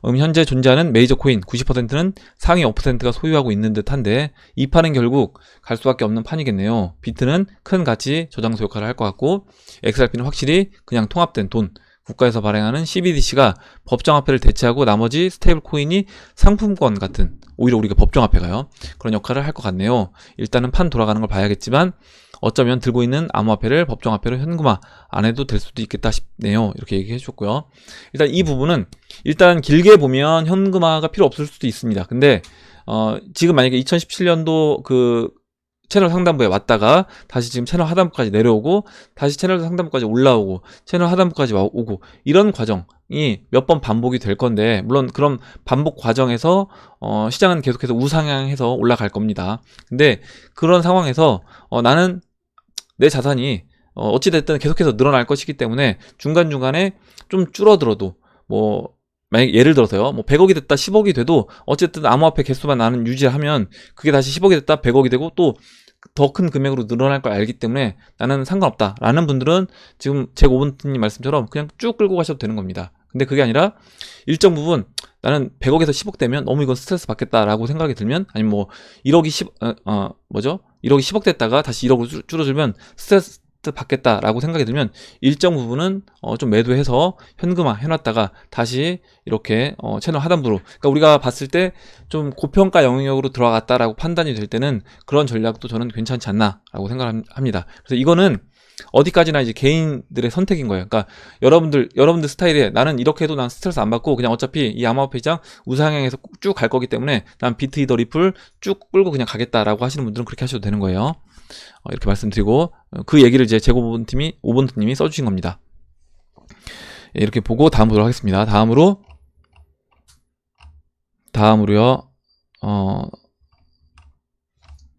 현재 존재하는 메이저 코인 90%는 상위 5%가 소유하고 있는 듯한데, 이 판은 결국 갈 수밖에 없는 판이겠네요. 비트는 큰 가치 저장소 역할을 할 것 같고, XRP는 확실히 그냥 통합된 돈, 국가에서 발행하는 CBDC가 법정화폐를 대체하고 나머지 스테이블 코인이 상품권 같은, 오히려 우리가 법정화폐가요, 그런 역할을 할 것 같네요. 일단은 판 돌아가는 걸 봐야겠지만 어쩌면 들고 있는 암호화폐를 법정화폐로 현금화 안 해도 될 수도 있겠다 싶네요. 이렇게 얘기해 주셨고요. 일단 이 부분은 일단 길게 보면 현금화가 필요 없을 수도 있습니다. 근데 지금 만약에 2017년도 그 채널 상단부에 왔다가 다시 지금 채널 하단부까지 내려오고, 다시 채널 상단부까지 올라오고, 채널 하단부까지 오고, 이런 과정이 몇 번 반복이 될 건데, 물론 그런 반복 과정에서 시장은 계속해서 우상향해서 올라갈 겁니다. 근데 그런 상황에서 나는 내 자산이 어찌됐든 계속해서 늘어날 것이기 때문에 중간중간에 좀 줄어들어도, 뭐 만약 예를 들어서요, 뭐 100억이 됐다 10억이 돼도 어쨌든 암호화폐 개수만 나는 유지하면 그게 다시 10억이 됐다 100억이 되고 또 더 큰 금액으로 늘어날 걸 알기 때문에 나는 상관없다 라는 분들은 지금 제 5번님 말씀처럼 그냥 쭉 끌고 가셔도 되는 겁니다. 근데 그게 아니라 일정 부분 나는 100억에서 10억 되면 너무 이건 스트레스 받겠다라고 생각이 들면, 아니면 뭐 1억이 1억이 10억 됐다가 다시 1억으로 줄어들면 스트레스 받겠다라고 생각이 들면 일정 부분은 좀 매도해서 현금화 해놨다가 다시 이렇게 채널 하단부로, 그러니까 우리가 봤을 때 좀 고평가 영역으로 들어갔다라고 판단이 될 때는 그런 전략도 저는 괜찮지 않나라고 생각합니다. 그래서 이거는 어디까지나 이제 개인들의 선택인 거예요. 그러니까 여러분들 스타일에 나는 이렇게 해도 난 스트레스 안 받고 그냥 어차피 이 암호화폐 시장 우상향에서 쭉 갈 거기 때문에 난 비트 이더 리플 쭉 끌고 그냥 가겠다라고 하시는 분들은 그렇게 하셔도 되는 거예요. 이렇게 말씀드리고, 그 얘기를 이제 제고5번님이 써주신 겁니다. 이렇게 보고 다음 보도록 하겠습니다. 다음으로요,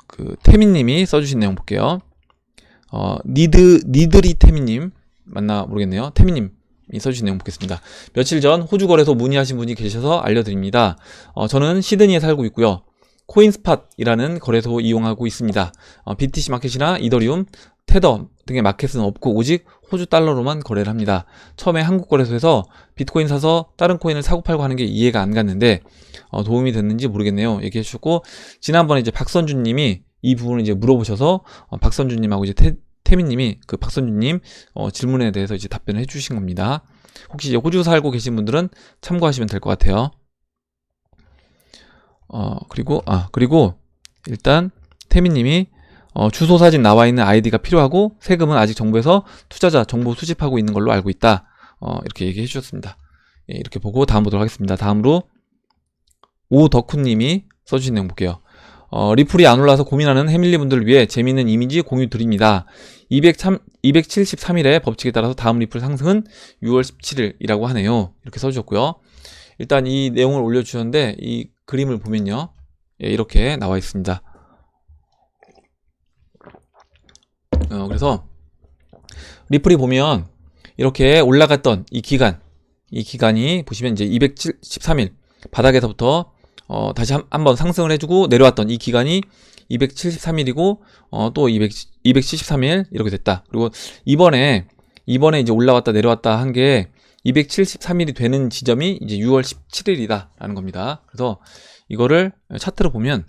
그 태민님이 써주신 내용 볼게요. 니드리 태민님 맞나 모르겠네요. 태민님이 써주신 내용 보겠습니다. 며칠 전 호주 거래소 문의하신 분이 계셔서 알려드립니다. 저는 시드니에 살고 있고요. 코인스팟이라는 거래소 이용하고 있습니다. BTC 마켓이나 이더리움, 테더 등의 마켓은 없고 오직 호주 달러로만 거래를 합니다. 처음에 한국 거래소에서 비트코인 사서 다른 코인을 사고 팔고 하는 게 이해가 안 갔는데 도움이 됐는지 모르겠네요. 얘기해 주셨고, 지난번에 이제 박선주님이 이 부분을 이제 물어보셔서 박선주님하고 이제 태민님이 그 박선주님 질문에 대해서 이제 답변을 해주신 겁니다. 혹시 이제 호주 살고 계신 분들은 참고하시면 될 것 같아요. 그리고 일단 태민님이 주소 사진 나와 있는 아이디가 필요하고 세금은 아직 정부에서 투자자 정보 수집하고 있는 걸로 알고 있다. 이렇게 얘기해 주셨습니다. 예, 이렇게 보고 다음 보도록 하겠습니다. 다음으로 오덕후님이 써주신 내용 볼게요. 리플이 안 올라서 고민하는 해밀리 분들을 위해 재미있는 이미지 공유 드립니다. 273일의 법칙에 따라서 다음 리플 상승은 6월 17일이라고 하네요. 이렇게 써주셨고요. 일단 이 내용을 올려주셨는데 이 그림을 보면요, 예, 이렇게 나와 있습니다. 그래서 리플이 보면 이렇게 올라갔던 이 기간이 보시면 이제 273일 바닥에서부터 다시 한번 상승을 해주고 내려왔던 이 기간이 273일이고 또 273일 이렇게 됐다. 그리고 이번에 이제 올라왔다 내려왔다 한 게 273일이 되는 지점이 이제 6월 17일이다 라는 겁니다. 그래서 이거를 차트로 보면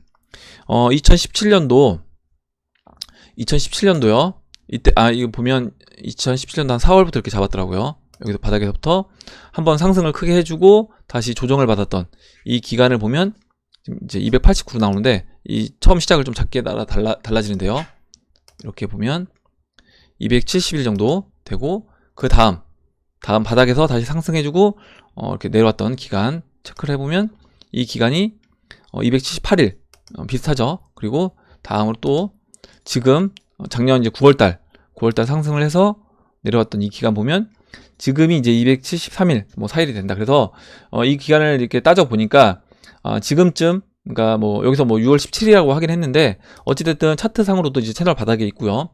2017년도요. 이때 이거 보면 2017년도 한 4월부터 이렇게 잡았더라고요. 여기서 바닥에서부터 한번 상승을 크게 해주고 다시 조정을 받았던 이 기간을 보면 지금 이제 289로 나오는데, 이 처음 시작을 좀 작게 달라지는데요. 이렇게 보면 270일 정도 되고, 그 다음 바닥에서 다시 상승해주고 이렇게 내려왔던 기간 체크를 해보면 이 기간이 278일 비슷하죠. 그리고 다음으로 또 지금 작년 이제 9월달 상승을 해서 내려왔던 이 기간 보면 지금이 이제 273일 뭐 4일이 된다. 그래서 이 기간을 이렇게 따져 보니까 지금쯤 그러니까 뭐 여기서 뭐 6월 17일이라고 하긴 했는데 어찌됐든 차트상으로도 이제 채널 바닥에 있고요.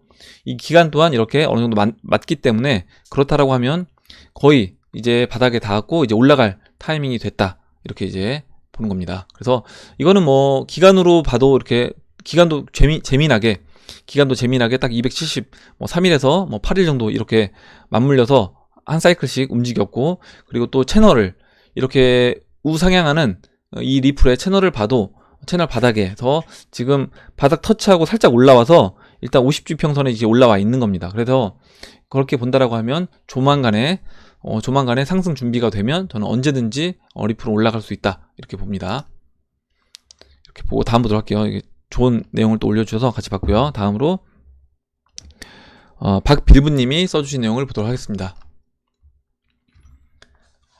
이 기간 동안 이렇게 어느 정도 맞기 때문에 그렇다라고 하면 거의 이제 바닥에 닿았고 이제 올라갈 타이밍이 됐다. 이렇게 이제 보는 겁니다. 그래서 이거는 뭐 기간으로 봐도 이렇게 기간도 재미나게 딱 270, 뭐 3일에서 뭐 8일 정도 이렇게 맞물려서 한 사이클씩 움직였고, 그리고 또 채널을 이렇게 우상향하는 이 리플의 채널을 봐도 채널 바닥에서 지금 바닥 터치하고 살짝 올라와서 일단 50주 평선에 이제 올라와 있는 겁니다. 그래서 그렇게 본다라고 하면 조만간에 상승 준비가 되면 저는 언제든지 리플은 올라갈 수 있다 이렇게 봅니다. 이렇게 보고 다음 보도록 할게요. 이게 좋은 내용을 또 올려주셔서 같이 봤고요. 다음으로 박빌부님이 써주신 내용을 보도록 하겠습니다.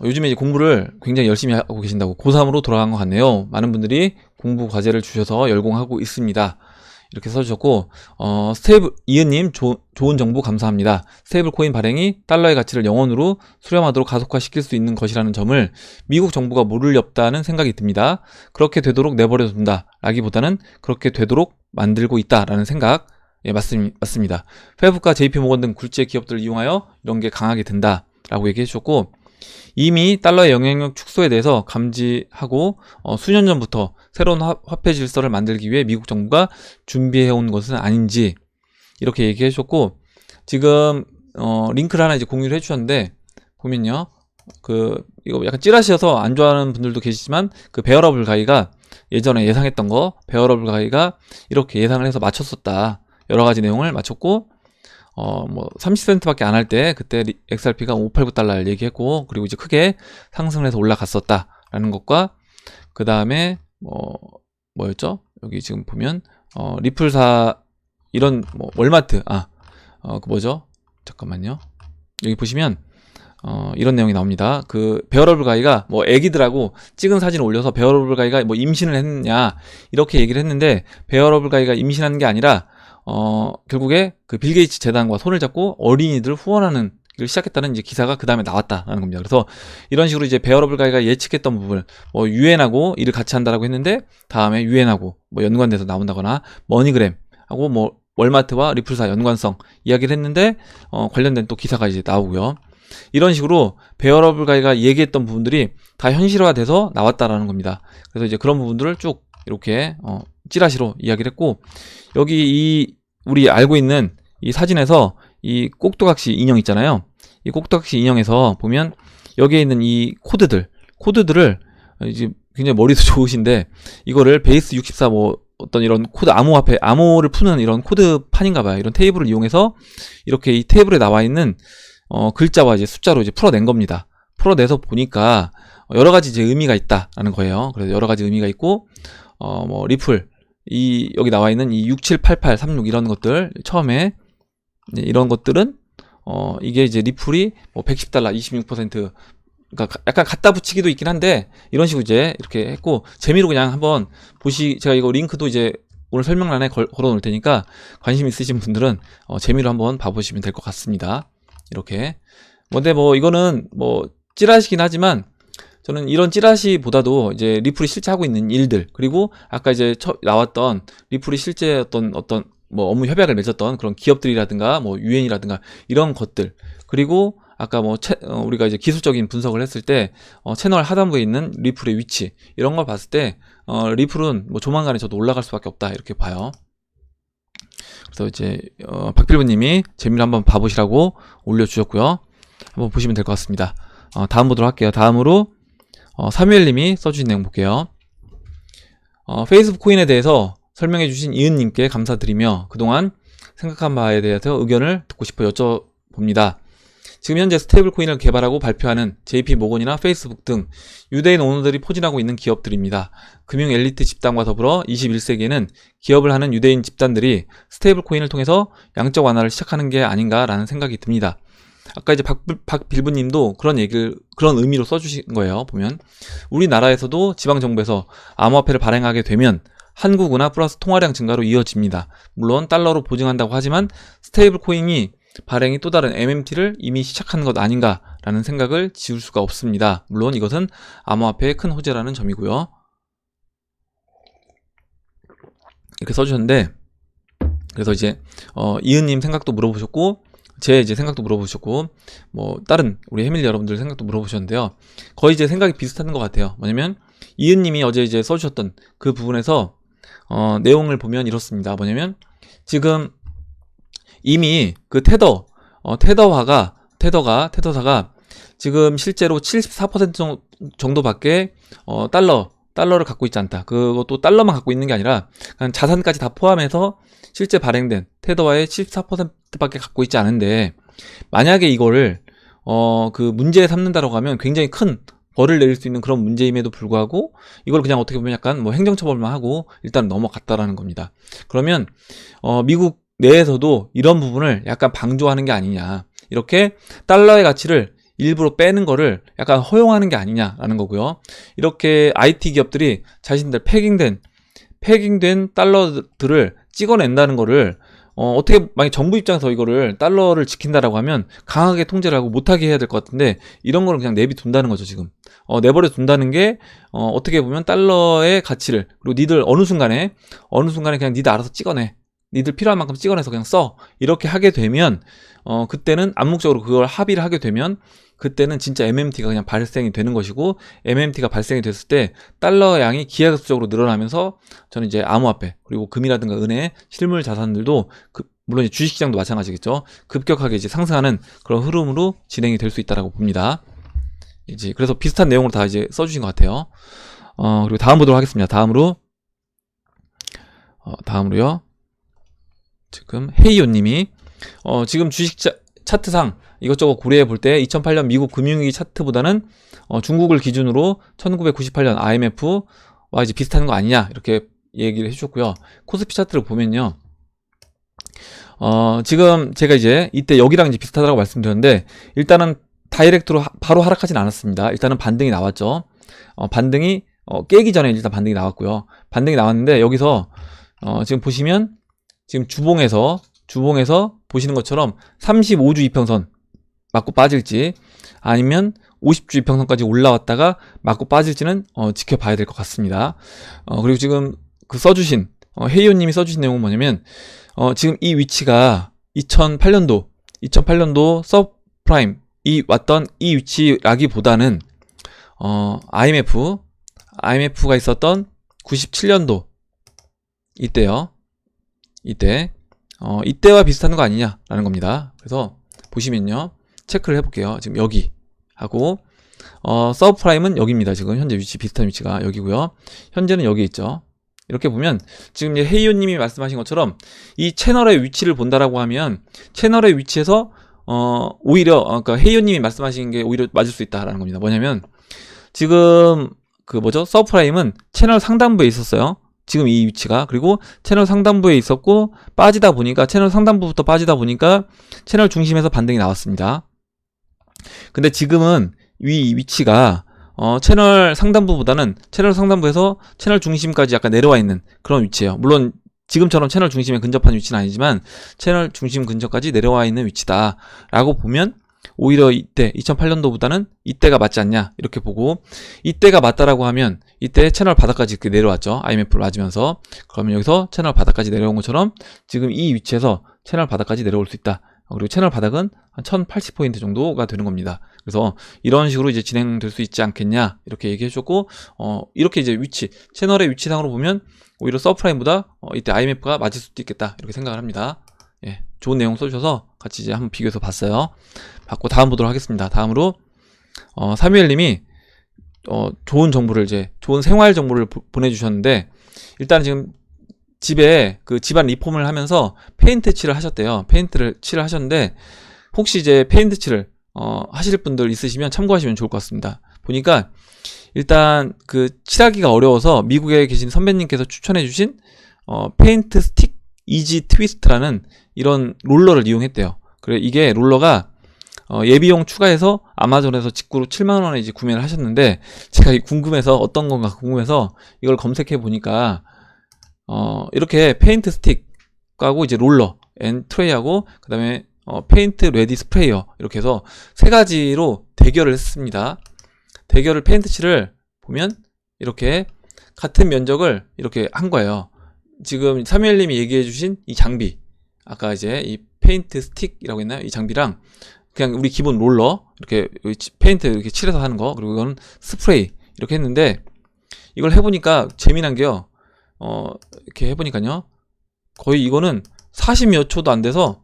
요즘에 이제 공부를 굉장히 열심히 하고 계신다고 고3으로 돌아간 것 같네요. 많은 분들이 공부 과제를 주셔서 열공하고 있습니다. 이렇게 써주셨고, 이은님 좋은 정보 감사합니다. 스테이블 코인 발행이 달러의 가치를 영원으로 수렴하도록 가속화시킬 수 있는 것이라는 점을 미국 정부가 모를 리 없다는 생각이 듭니다. 그렇게 되도록 내버려둔다 라기보다는 그렇게 되도록 만들고 있다라는 생각. 예, 맞습니다. 페이북과 JP모건 등 굴지의 기업들을 이용하여 이런 게 강하게 된다 라고 얘기해 주셨고, 이미 달러의 영향력 축소에 대해서 감지하고 수년 전부터 새로운 화폐 질서를 만들기 위해 미국 정부가 준비해온 것은 아닌지 이렇게 얘기해 주셨고, 지금 링크를 하나 이제 공유를 해주셨는데 보면요, 이거 약간 찌라시여서 안 좋아하는 분들도 계시지만 그 베어러블 가이가 예전에 예상했던 거 베어러블 가이가 이렇게 예상을 해서 맞췄었다. 여러 가지 내용을 맞췄고, 뭐 30센트밖에 안 할 때 그때 XRP가 589달러를 얘기했고, 그리고 이제 크게 상승을 해서 올라갔었다라는 것과, 그 다음에 뭐였죠? 여기 지금 보면 리플사 이런 뭐 월마트 그 뭐죠? 잠깐만요. 여기 보시면 이런 내용이 나옵니다. 그 베어러블 가이가 뭐 애기들하고 찍은 사진을 올려서 베어러블 가이가 뭐 임신을 했느냐 이렇게 얘기를 했는데, 베어러블 가이가 임신한 게 아니라 결국에 그 빌 게이츠 재단과 손을 잡고 어린이들 후원하는 일 시작했다는 이제 기사가 그 다음에 나왔다라는 겁니다. 그래서 이런 식으로 이제 베어러블 가이가 예측했던 부분을 뭐 유엔하고 일을 같이 한다라고 했는데, 다음에 유엔하고 뭐 연관돼서 나온다거나 머니그램하고 뭐 월마트와 리플사 연관성 이야기를 했는데 관련된 또 기사가 이제 나오고요. 이런 식으로 베어러블 가이가 얘기했던 부분들이 다 현실화돼서 나왔다라는 겁니다. 그래서 이제 그런 부분들을 쭉 이렇게 찌라시로 이야기를 했고, 여기 우리 알고 있는 이 사진에서 이 꼭두각시 인형 있잖아요. 이 꼭두각시 인형에서 보면 여기에 있는 이 코드들을 이제 굉장히 머리도 좋으신데, 이거를 베이스 64 뭐 어떤 이런 코드 암호를 푸는 이런 코드판인가 봐요. 이런 테이블을 이용해서 이렇게 이 테이블에 나와 있는 글자와 이제 숫자로 이제 풀어낸 겁니다. 풀어내서 보니까 여러 가지 이제 의미가 있다라는 거예요. 그래서 여러 가지 의미가 있고, 뭐 리플 여기 나와 있는 이 678836 이런 것들, 처음에 이런 것들은 이게 이제 리플이 뭐 110달러 26%, 그러니까 약간 갖다 붙이기도 있긴 한데 이런 식으로 이제 이렇게 했고, 재미로 그냥 한번 제가 이거 링크도 이제 오늘 설명란에 걸어 놓을 테니까 관심 있으신 분들은 재미로 한번 봐보시면 될 것 같습니다. 이렇게. 근데 뭐 이거는 뭐 찌라시긴 하지만 저는 이런 찌라시보다도 이제 리플이 실제 하고 있는 일들, 그리고 아까 이제 나왔던 리플이 실제 어떤 뭐 업무 협약을 맺었던 그런 기업들이라든가 뭐 유엔이라든가 이런 것들, 그리고 아까 뭐 우리가 이제 기술적인 분석을 했을 때 채널 하단부에 있는 리플의 위치, 이런 걸 봤을 때 리플은 뭐 조만간에 저도 올라갈 수밖에 없다 이렇게 봐요. 그래서 이제 박필부님이 재미로 한번 봐보시라고 올려주셨고요. 한번 보시면 될 것 같습니다. 다음 보도록 할게요. 다음으로 사무엘님이 써주신 내용 볼게요. 페이스북 코인에 대해서 설명해주신 이은님께 감사드리며 그동안 생각한 바에 대해서 의견을 듣고 싶어 여쭤봅니다. 지금 현재 스테이블 코인을 개발하고 발표하는 JP모건이나 페이스북 등 유대인 오너들이 포진하고 있는 기업들입니다. 금융 엘리트 집단과 더불어 21세기에는 기업을 하는 유대인 집단들이 스테이블 코인을 통해서 양적 완화를 시작하는 게 아닌가라는 생각이 듭니다. 아까 이제 박빌부님도 그런 의미로 써주신 거예요. 보면 우리나라에서도 지방정부에서 암호화폐를 발행하게 되면 한국은화 플러스 통화량 증가로 이어집니다. 물론 달러로 보증한다고 하지만 스테이블 코인이 발행이 또 다른 MMT를 이미 시작한 것 아닌가라는 생각을 지울 수가 없습니다. 물론 이것은 암호화폐의 큰 호재라는 점이고요. 이렇게 써주셨는데, 그래서 이제 이은님 생각도 물어보셨고, 제 이제 생각도 물어보셨고, 뭐 다른 우리 해밀 여러분들 생각도 물어보셨는데요. 거의 이제 생각이 비슷한 것 같아요. 뭐냐면 이은님이 어제 이제 써주셨던 그 부분에서 내용을 보면 이렇습니다. 뭐냐면 지금 이미 그 테더사가 지금 실제로 74% 정도밖에 달러를 갖고 있지 않다. 그것도 달러만 갖고 있는 게 아니라 그냥 자산까지 다 포함해서 실제 발행된 테더와의 74%밖에 갖고 있지 않은데, 만약에 이거를 그 문제에 삼는다라고 하면 굉장히 큰 벌을 내릴 수 있는 그런 문제임에도 불구하고 이걸 그냥 어떻게 보면 약간 뭐 행정처벌만 하고 일단 넘어갔다라는 겁니다. 그러면 미국 내에서도 이런 부분을 약간 방조하는 게 아니냐, 이렇게 달러의 가치를 일부러 빼는 거를 약간 허용하는 게 아니냐라는 거고요. 이렇게 IT 기업들이 자신들 패깅된 달러들을 찍어낸다는 거를 어떻게 만약 정부 입장에서 이거를 달러를 지킨다라고 하면 강하게 통제를 하고 못하게 해야 될 것 같은데, 이런 거는 그냥 내비둔다는 거죠. 지금 내버려 둔다는 게 어떻게 보면 달러의 가치를, 그리고 니들 어느 순간에 그냥 니들 알아서 찍어내, 니들 필요한 만큼 찍어내서 그냥 써, 이렇게 하게 되면 그때는 암묵적으로 그걸 합의를 하게 되면 그때는 진짜 MMT가 그냥 발생이 되는 것이고, MMT가 발생이 됐을 때 달러 양이 기하급수적으로 늘어나면서 저는 이제 암호화폐 그리고 금이라든가 은행, 실물 자산들도 물론 이제 주식시장도 마찬가지겠죠. 급격하게 이제 상승하는 그런 흐름으로 진행이 될 수 있다라고 봅니다. 이제 그래서 비슷한 내용으로 다 이제 써주신 것 같아요. 그리고 다음 보도록 하겠습니다. 다음으로요. 지금 헤이요님이 지금 주식 차트상 이것저것 고려해 볼 때 2008년 미국 금융위기 차트보다는 중국을 기준으로 1998년 IMF와 이제 비슷한 거 아니냐, 이렇게 얘기를 해주셨고요. 코스피 차트를 보면요, 지금 제가 이제 이때 여기랑 이제 비슷하다고 말씀드렸는데, 일단은 다이렉트로 바로 하락하진 않았습니다. 일단은 반등이 나왔죠. 반등이 깨기 전에 일단 반등이 나왔고요. 반등이 나왔는데 여기서 지금 보시면 지금 주봉에서 보시는 것처럼 35주 이평선 맞고 빠질지, 아니면 50주 이평선까지 올라왔다가 맞고 빠질지는 지켜봐야 될 것 같습니다. 그리고 지금 그 써주신 헤이오님이 써주신 내용은 뭐냐면 지금 이 위치가 2008년도 서브프라임이 왔던 이 위치라기보다는 IMF가 있었던 97년도 이때와 비슷한 거 아니냐라는 겁니다. 그래서 보시면요, 체크를 해볼게요. 지금 여기 하고 서브프라임은 여기입니다. 지금 현재 비슷한 위치가 여기고요. 현재는 여기 있죠. 이렇게 보면 지금 이제 헤이오님이 말씀하신 것처럼 이 채널의 위치를 본다라고 하면 채널의 위치에서 오히려 그러니까 헤이오님이 말씀하신 게 오히려 맞을 수 있다라는 겁니다. 뭐냐면 지금 서브프라임은 채널 상단부에 있었어요. 지금 이 위치가. 그리고 채널 상단부에 있었고 채널 상단부부터 빠지다 보니까 채널 중심에서 반등이 나왔습니다. 근데 지금은 이 위치가 채널 상단부에서 채널 중심까지 약간 내려와 있는 그런 위치예요. 물론 지금처럼 채널 중심에 근접한 위치는 아니지만 채널 중심 근처까지 내려와 있는 위치다 라고 보면, 오히려 이때 2008년도보다는 이때가 맞지 않냐 이렇게 보고, 이때가 맞다라고 하면 이때 채널 바닥까지 이렇게 내려왔죠. IMF를 맞으면서. 그러면 여기서 채널 바닥까지 내려온 것처럼 지금 이 위치에서 채널 바닥까지 내려올 수 있다. 그리고 채널 바닥은 한 1080포인트 정도가 되는 겁니다. 그래서 이런 식으로 이제 진행될 수 있지 않겠냐 이렇게 얘기해 줬고, 이렇게 이제 채널의 위치상으로 보면 오히려 서브프라임보다 이때 IMF가 맞을 수도 있겠다 이렇게 생각을 합니다. 예, 좋은 내용 써주셔서 같이 이제 한번 비교해서 봤어요. 받고 다음 보도록 하겠습니다. 다음으로 사무엘님이 좋은 생활 정보를 보내주셨는데, 일단 지금 집에 그 집안 리폼을 하면서 페인트 칠을 하셨대요. 페인트를 칠을 하셨는데, 혹시 이제 페인트 칠을 하실 분들 있으시면 참고하시면 좋을 것 같습니다. 보니까 일단 그 칠하기가 어려워서 미국에 계신 선배님께서 추천해주신 페인트 스틱 이지 트위스트라는 이런 롤러를 이용했대요. 그래, 이게 롤러가 예비용 추가해서 아마존에서 직구로 7만원에 이제 구매를 하셨는데, 제가 궁금해서 어떤 건가 궁금해서 이걸 검색해 보니까 이렇게 페인트 스틱하고 이제 롤러 앤 트레이하고 그 다음에 페인트 레디 스프레이어, 이렇게 해서 세 가지로 대결을 했습니다. 페인트 칠을 보면 이렇게 같은 면적을 이렇게 한 거예요. 지금 사무엘님이 얘기해주신 이 장비, 아까 이제 이 페인트 스틱이라고 했나요? 이 장비랑 그냥 우리 기본 롤러, 이렇게 페인트 이렇게 칠해서 하는 거, 그리고 이건 스프레이 이렇게 했는데, 이걸 해보니까 재미난 게요. 이렇게 해보니까요, 거의 이거는 40몇 초도 안 돼서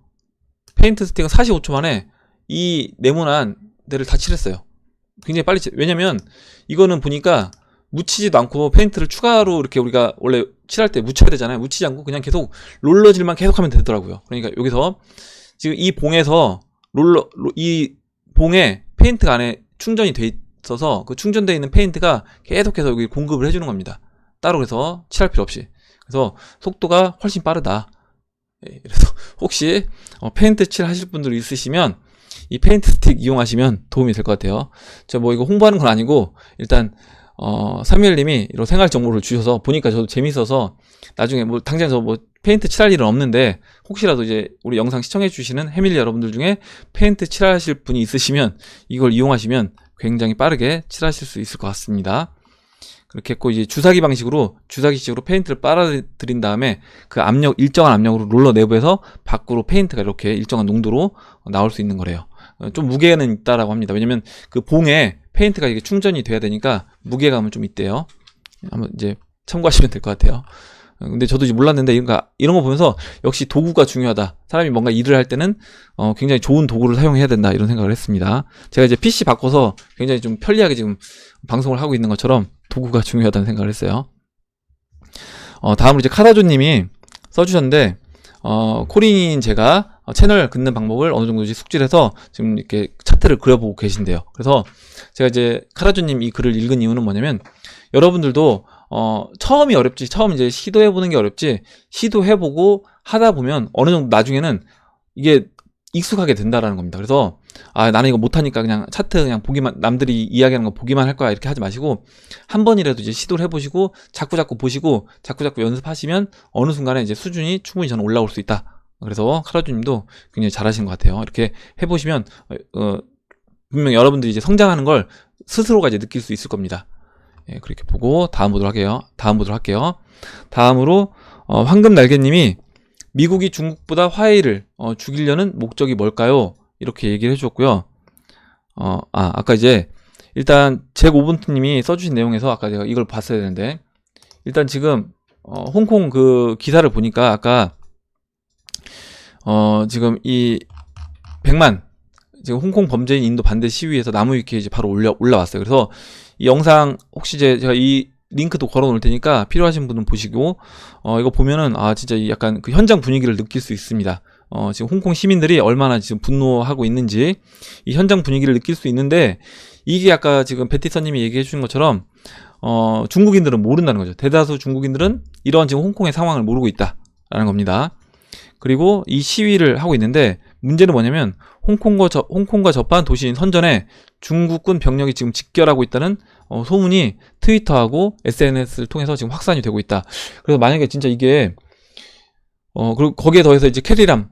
페인트 스틱은 45초 만에 이 네모난 데를 다 칠했어요. 굉장히 빨리 왜냐면 이거는 보니까 묻히지도 않고 페인트를 추가로 이렇게 우리가 원래 칠할 때 묻혀야 되잖아요. 묻히지 않고 그냥 계속 롤러질만 계속 하면 되더라고요. 그러니까 여기서 지금 이 봉에서 이 봉에 페인트가 안에 충전이 돼 있어서 그 충전되어 있는 페인트가 계속해서 여기 공급을 해주는 겁니다. 따로 그래서 칠할 필요 없이. 그래서 속도가 훨씬 빠르다. 그래서 혹시 페인트 칠 하실 분들 있으시면 이 페인트 스틱 이용하시면 도움이 될 것 같아요. 제가 뭐 이거 홍보하는 건 아니고, 일단 사무엘님이 이런 생활 정보를 주셔서 보니까 저도 재밌어서, 나중에 뭐 당장 저 뭐 페인트 칠할 일은 없는데 혹시라도 이제 우리 영상 시청해 주시는 해밀리 여러분들 중에 페인트 칠하실 분이 있으시면 이걸 이용하시면 굉장히 빠르게 칠하실 수 있을 것 같습니다. 그렇게 했고, 이제 주사기식으로 페인트를 빨아들인 다음에 그 일정한 압력으로 롤러 내부에서 밖으로 페인트가 이렇게 일정한 농도로 나올 수 있는 거래요. 좀 무게는 있다라고 합니다. 왜냐면 그 봉에 페인트가 이게 충전이 돼야 되니까 무게감은 좀 있대요. 한번 이제 참고하시면 될 것 같아요. 근데 저도 이제 몰랐는데 이런 거 보면서 역시 도구가 중요하다. 사람이 뭔가 일을 할 때는 굉장히 좋은 도구를 사용해야 된다, 이런 생각을 했습니다. 제가 이제 PC 바꿔서 굉장히 좀 편리하게 지금 방송을 하고 있는 것처럼 도구가 중요하다는 생각을 했어요. 다음으로 이제 카다조님이 써주셨는데, 코린인 제가 채널 긋는 방법을 어느 정도 숙지를 해서 지금 이렇게 차트를 그려보고 계신데요. 그래서 제가 이제 카다조님 이 글을 읽은 이유는 뭐냐면, 여러분들도 처음이 어렵지, 처음 이제 시도해보는 게 어렵지, 시도해보고 하다 보면 어느 정도 나중에는 이게 익숙하게 된다라는 겁니다. 그래서 나는 이거 못하니까 그냥 차트 그냥 보기만, 남들이 이야기하는 거 보기만 할 거야, 이렇게 하지 마시고 한 번이라도 이제 시도를 해보시고 자꾸자꾸 보시고 자꾸자꾸 연습하시면 어느 순간에 이제 수준이 충분히 저는 올라올 수 있다. 그래서 카라주님도 굉장히 잘하신 것 같아요. 이렇게 해보시면 분명 여러분들이 이제 성장하는 걸 스스로가 이제 느낄 수 있을 겁니다. 예, 그렇게 보고 다음 보도록 할게요. 다음으로 황금날개님이 미국이 중국보다 화웨이를 죽이려는 목적이 뭘까요? 이렇게 얘기를 해주셨고요. 아까 이제 일단 잭오븐트님이 써주신 내용에서 아까 제가 이걸 봤어야 되는데, 일단 지금 홍콩 그 기사를 보니까 아까 지금 이 100만 지금 홍콩 범죄인 인도 반대 시위에서 나무위키에 이제 바로 올라왔어요. 그래서 이 영상 혹시 제가 이 링크도 걸어 놓을 테니까 필요하신 분은 보시고, 이거 보면은 진짜 약간 그 현장 분위기를 느낄 수 있습니다. 지금 홍콩 시민들이 얼마나 지금 분노하고 있는지 이 현장 분위기를 느낄 수 있는데, 이게 아까 지금 베티서님이 얘기해 주신 것처럼 중국인들은 모른다는 거죠. 대다수 중국인들은 이러한 지금 홍콩의 상황을 모르고 있다라는 겁니다. 그리고 이 시위를 하고 있는데, 문제는 뭐냐면 홍콩과 접한 도시인 선전에 중국군 병력이 지금 직결하고 있다는 소문이 트위터하고 SNS를 통해서 지금 확산이 되고 있다. 그래서 만약에 진짜 이게 그리고 거기에 더해서 이제 캐리람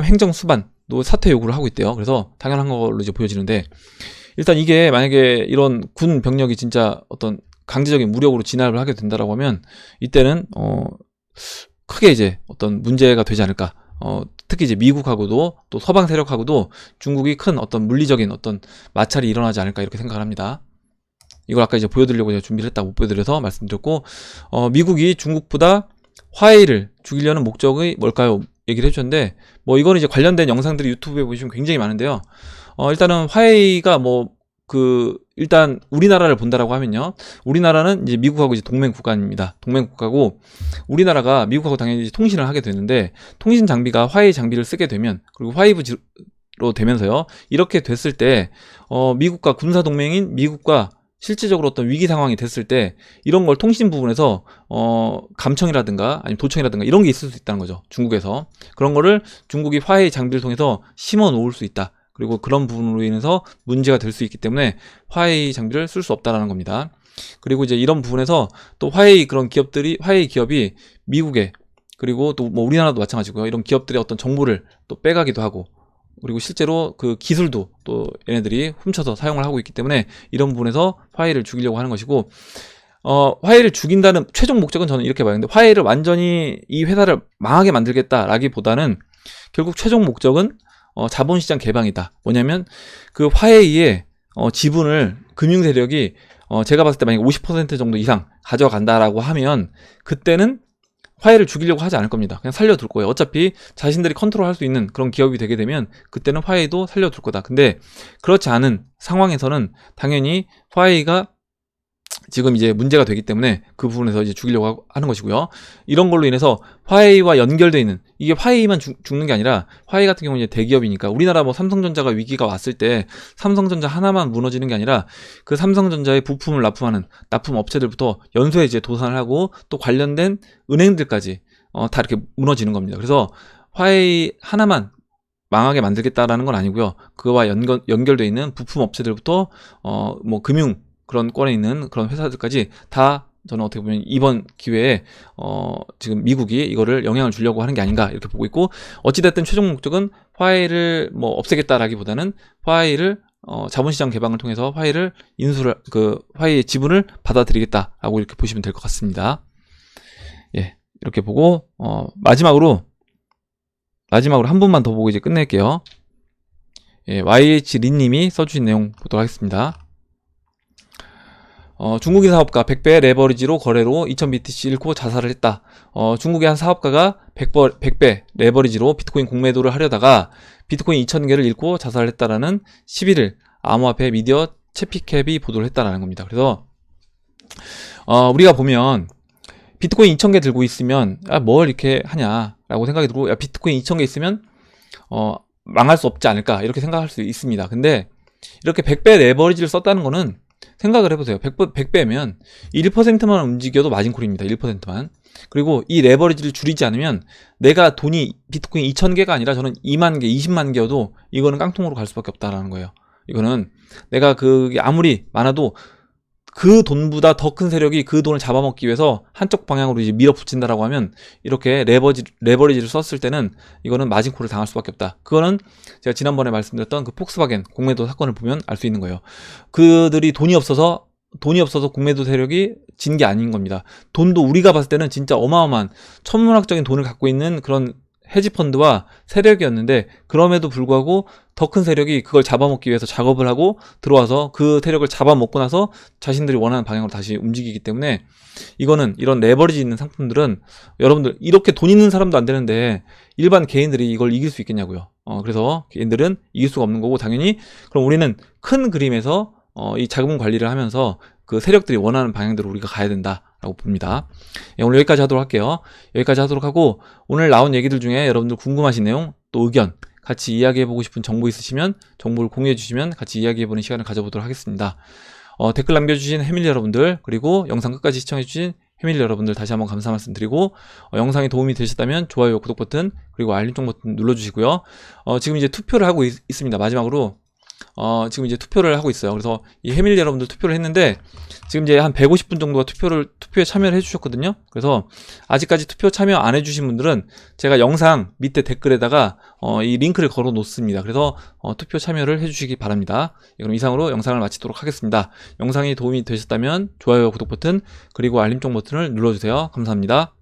행정수반도 사퇴 요구를 하고 있대요. 그래서 당연한 걸로 이제 보여지는데, 일단 이게 만약에 이런 군 병력이 진짜 어떤 강제적인 무력으로 진압을 하게 된다라고 하면, 이때는 크게 이제 어떤 문제가 되지 않을까. 특히 이제 미국하고도 또 서방 세력하고도 중국이 큰 어떤 물리적인 어떤 마찰이 일어나지 않을까, 이렇게 생각을 합니다. 이걸 아까 이제 보여드리려고 제가 준비를 했다 못 보여드려서 말씀드렸고, 미국이 중국보다 화웨이를 죽이려는 목적이 뭘까요? 얘기를 해주셨는데, 뭐 이거는 이제 관련된 영상들이 유튜브에 보시면 굉장히 많은데요. 일단은 화웨이가 일단 우리나라를 본다라고 하면요, 우리나라는 이제 미국하고 이제 동맹 국가입니다. 동맹 국가고, 우리나라가 미국하고 당연히 이제 통신을 하게 되는데, 통신 장비가 화웨이 장비를 쓰게 되면, 그리고 5G로 되면서요, 이렇게 됐을 때 미국과 군사 동맹인 미국과 실질적으로 어떤 위기 상황이 됐을 때 이런 걸 통신 부분에서 감청이라든가 아니면 도청이라든가 이런 게 있을 수 있다는 거죠. 중국에서 그런 거를 중국이 화웨이 장비를 통해서 심어 놓을 수 있다. 그리고 그런 부분으로 인해서 문제가 될 수 있기 때문에 화웨이 장비를 쓸 수 없다라는 겁니다. 그리고 이제 이런 부분에서 또 화웨이 기업이 미국에, 그리고 또 뭐 우리나라도 마찬가지고요, 이런 기업들의 어떤 정보를 또 빼가기도 하고, 그리고 실제로 그 기술도 또 얘네들이 훔쳐서 사용을 하고 있기 때문에 이런 부분에서 화웨이를 죽이려고 하는 것이고, 화웨이를 죽인다는 최종 목적은 저는 이렇게 봐요. 근데 화웨이를 완전히 이 회사를 망하게 만들겠다라기보다는 결국 최종 목적은 자본시장 개방이다. 뭐냐면 그 화웨이의 지분을 금융 세력이 제가 봤을 때 만약에 50% 정도 이상 가져간다라고 하면 그때는 화웨이를 죽이려고 하지 않을 겁니다. 그냥 살려둘 거예요. 어차피 자신들이 컨트롤할 수 있는 그런 기업이 되게 되면 그때는 화웨이도 살려둘 거다. 근데 그렇지 않은 상황에서는 당연히 화웨이가 지금 이제 문제가 되기 때문에 그 부분에서 이제 죽이려고 하는 것이고요. 이런 걸로 인해서 화웨이와 연결되어 있는, 이게 화웨이만 죽는 게 아니라 화웨이 같은 경우는 이제 대기업이니까 우리나라 뭐 삼성전자가 위기가 왔을 때 삼성전자 하나만 무너지는 게 아니라 그 삼성전자의 부품을 납품하는 납품 업체들부터 연쇄 이제 도산을 하고 또 관련된 은행들까지 다 이렇게 무너지는 겁니다. 그래서 화웨이 하나만 망하게 만들겠다라는 건 아니고요. 그와 연결되어 있는 부품 업체들부터 뭐 금융 그런 권에 있는 그런 회사들까지 다 저는 어떻게 보면 이번 기회에 지금 미국이 이거를 영향을 주려고 하는 게 아닌가 이렇게 보고 있고, 어찌됐든 최종 목적은 화웨이를 뭐 없애겠다라기보다는 화웨이를 자본시장 개방을 통해서 화웨이를 인수를 화웨이의 지분을 받아들이겠다라고 이렇게 보시면 될 것 같습니다. 예, 이렇게 보고 마지막으로 한 분만 더 보고 이제 끝낼게요. 예, YH 린님이 써주신 내용 보도록 하겠습니다. 중국인 사업가 100배 레버리지로 거래로 2000BTC 잃고 자살을 했다. 중국의 한 사업가가 100배 레버리지로 비트코인 공매도를 하려다가 비트코인 2000개를 잃고 자살을 했다라는 11일 암호화폐 미디어 채피캡이 보도를 했다라는 겁니다. 그래서 우리가 보면 비트코인 2000개 들고 있으면 뭘 이렇게 하냐라고 생각이 들고, 비트코인 2000개 있으면 망할 수 없지 않을까 이렇게 생각할 수 있습니다. 근데 이렇게 100배 레버리지를 썼다는 거는 생각을 해보세요. 100배면 1%만 움직여도 마진콜입니다. 1%만. 그리고 이 레버리지를 줄이지 않으면 내가 돈이 비트코인 2000개가 아니라 저는 2만 개, 20만 개여도 이거는 깡통으로 갈 수밖에 없다라는 거예요. 이거는 내가 그게 아무리 많아도 그 돈보다 더 큰 세력이 그 돈을 잡아먹기 위해서 한쪽 방향으로 이제 밀어붙인다라고 하면 이렇게 레버리지를 썼을 때는 이거는 마진콜을 당할 수밖에 없다. 그거는 제가 지난번에 말씀드렸던 그 폭스바겐 공매도 사건을 보면 알 수 있는 거예요. 그들이 돈이 없어서 공매도 세력이 진 게 아닌 겁니다. 돈도 우리가 봤을 때는 진짜 어마어마한 천문학적인 돈을 갖고 있는 그런 헤지펀드와 세력이었는데, 그럼에도 불구하고 더 큰 세력이 그걸 잡아먹기 위해서 작업을 하고 들어와서 그 세력을 잡아먹고 나서 자신들이 원하는 방향으로 다시 움직이기 때문에, 이거는 이런 레버리지 있는 상품들은 여러분들 이렇게 돈 있는 사람도 안 되는데 일반 개인들이 이걸 이길 수 있겠냐고요. 그래서 개인들은 이길 수가 없는 거고, 당연히 그럼 우리는 큰 그림에서 이 자금 관리를 하면서 그 세력들이 원하는 방향대로 우리가 가야 된다라고 봅니다. 예, 오늘 여기까지 하도록 할게요. 여기까지 하도록 하고, 오늘 나온 얘기들 중에 여러분들 궁금하신 내용 또 의견 같이 이야기해보고 싶은 정보 있으시면 정보를 공유해주시면 같이 이야기해보는 시간을 가져보도록 하겠습니다. 댓글 남겨주신 해밀리 여러분들, 그리고 영상 끝까지 시청해주신 해밀리 여러분들 다시 한번 감사 말씀드리고, 영상이 도움이 되셨다면 좋아요, 구독 버튼, 그리고 알림종 버튼 눌러주시고요. 지금 이제 투표를 하고 있습니다. 마지막으로 지금 이제 투표를 하고 있어요. 그래서 이 해밀리 여러분들 투표를 했는데 지금 이제 한 150분 정도가 투표에 참여를 해주셨거든요. 그래서 아직까지 투표 참여 안 해주신 분들은 제가 영상 밑에 댓글에다가 이 링크를 걸어 놓습니다. 그래서 투표 참여를 해주시기 바랍니다. 그럼 이상으로 영상을 마치도록 하겠습니다. 영상이 도움이 되셨다면 좋아요, 구독 버튼, 그리고 알림종 버튼을 눌러주세요. 감사합니다.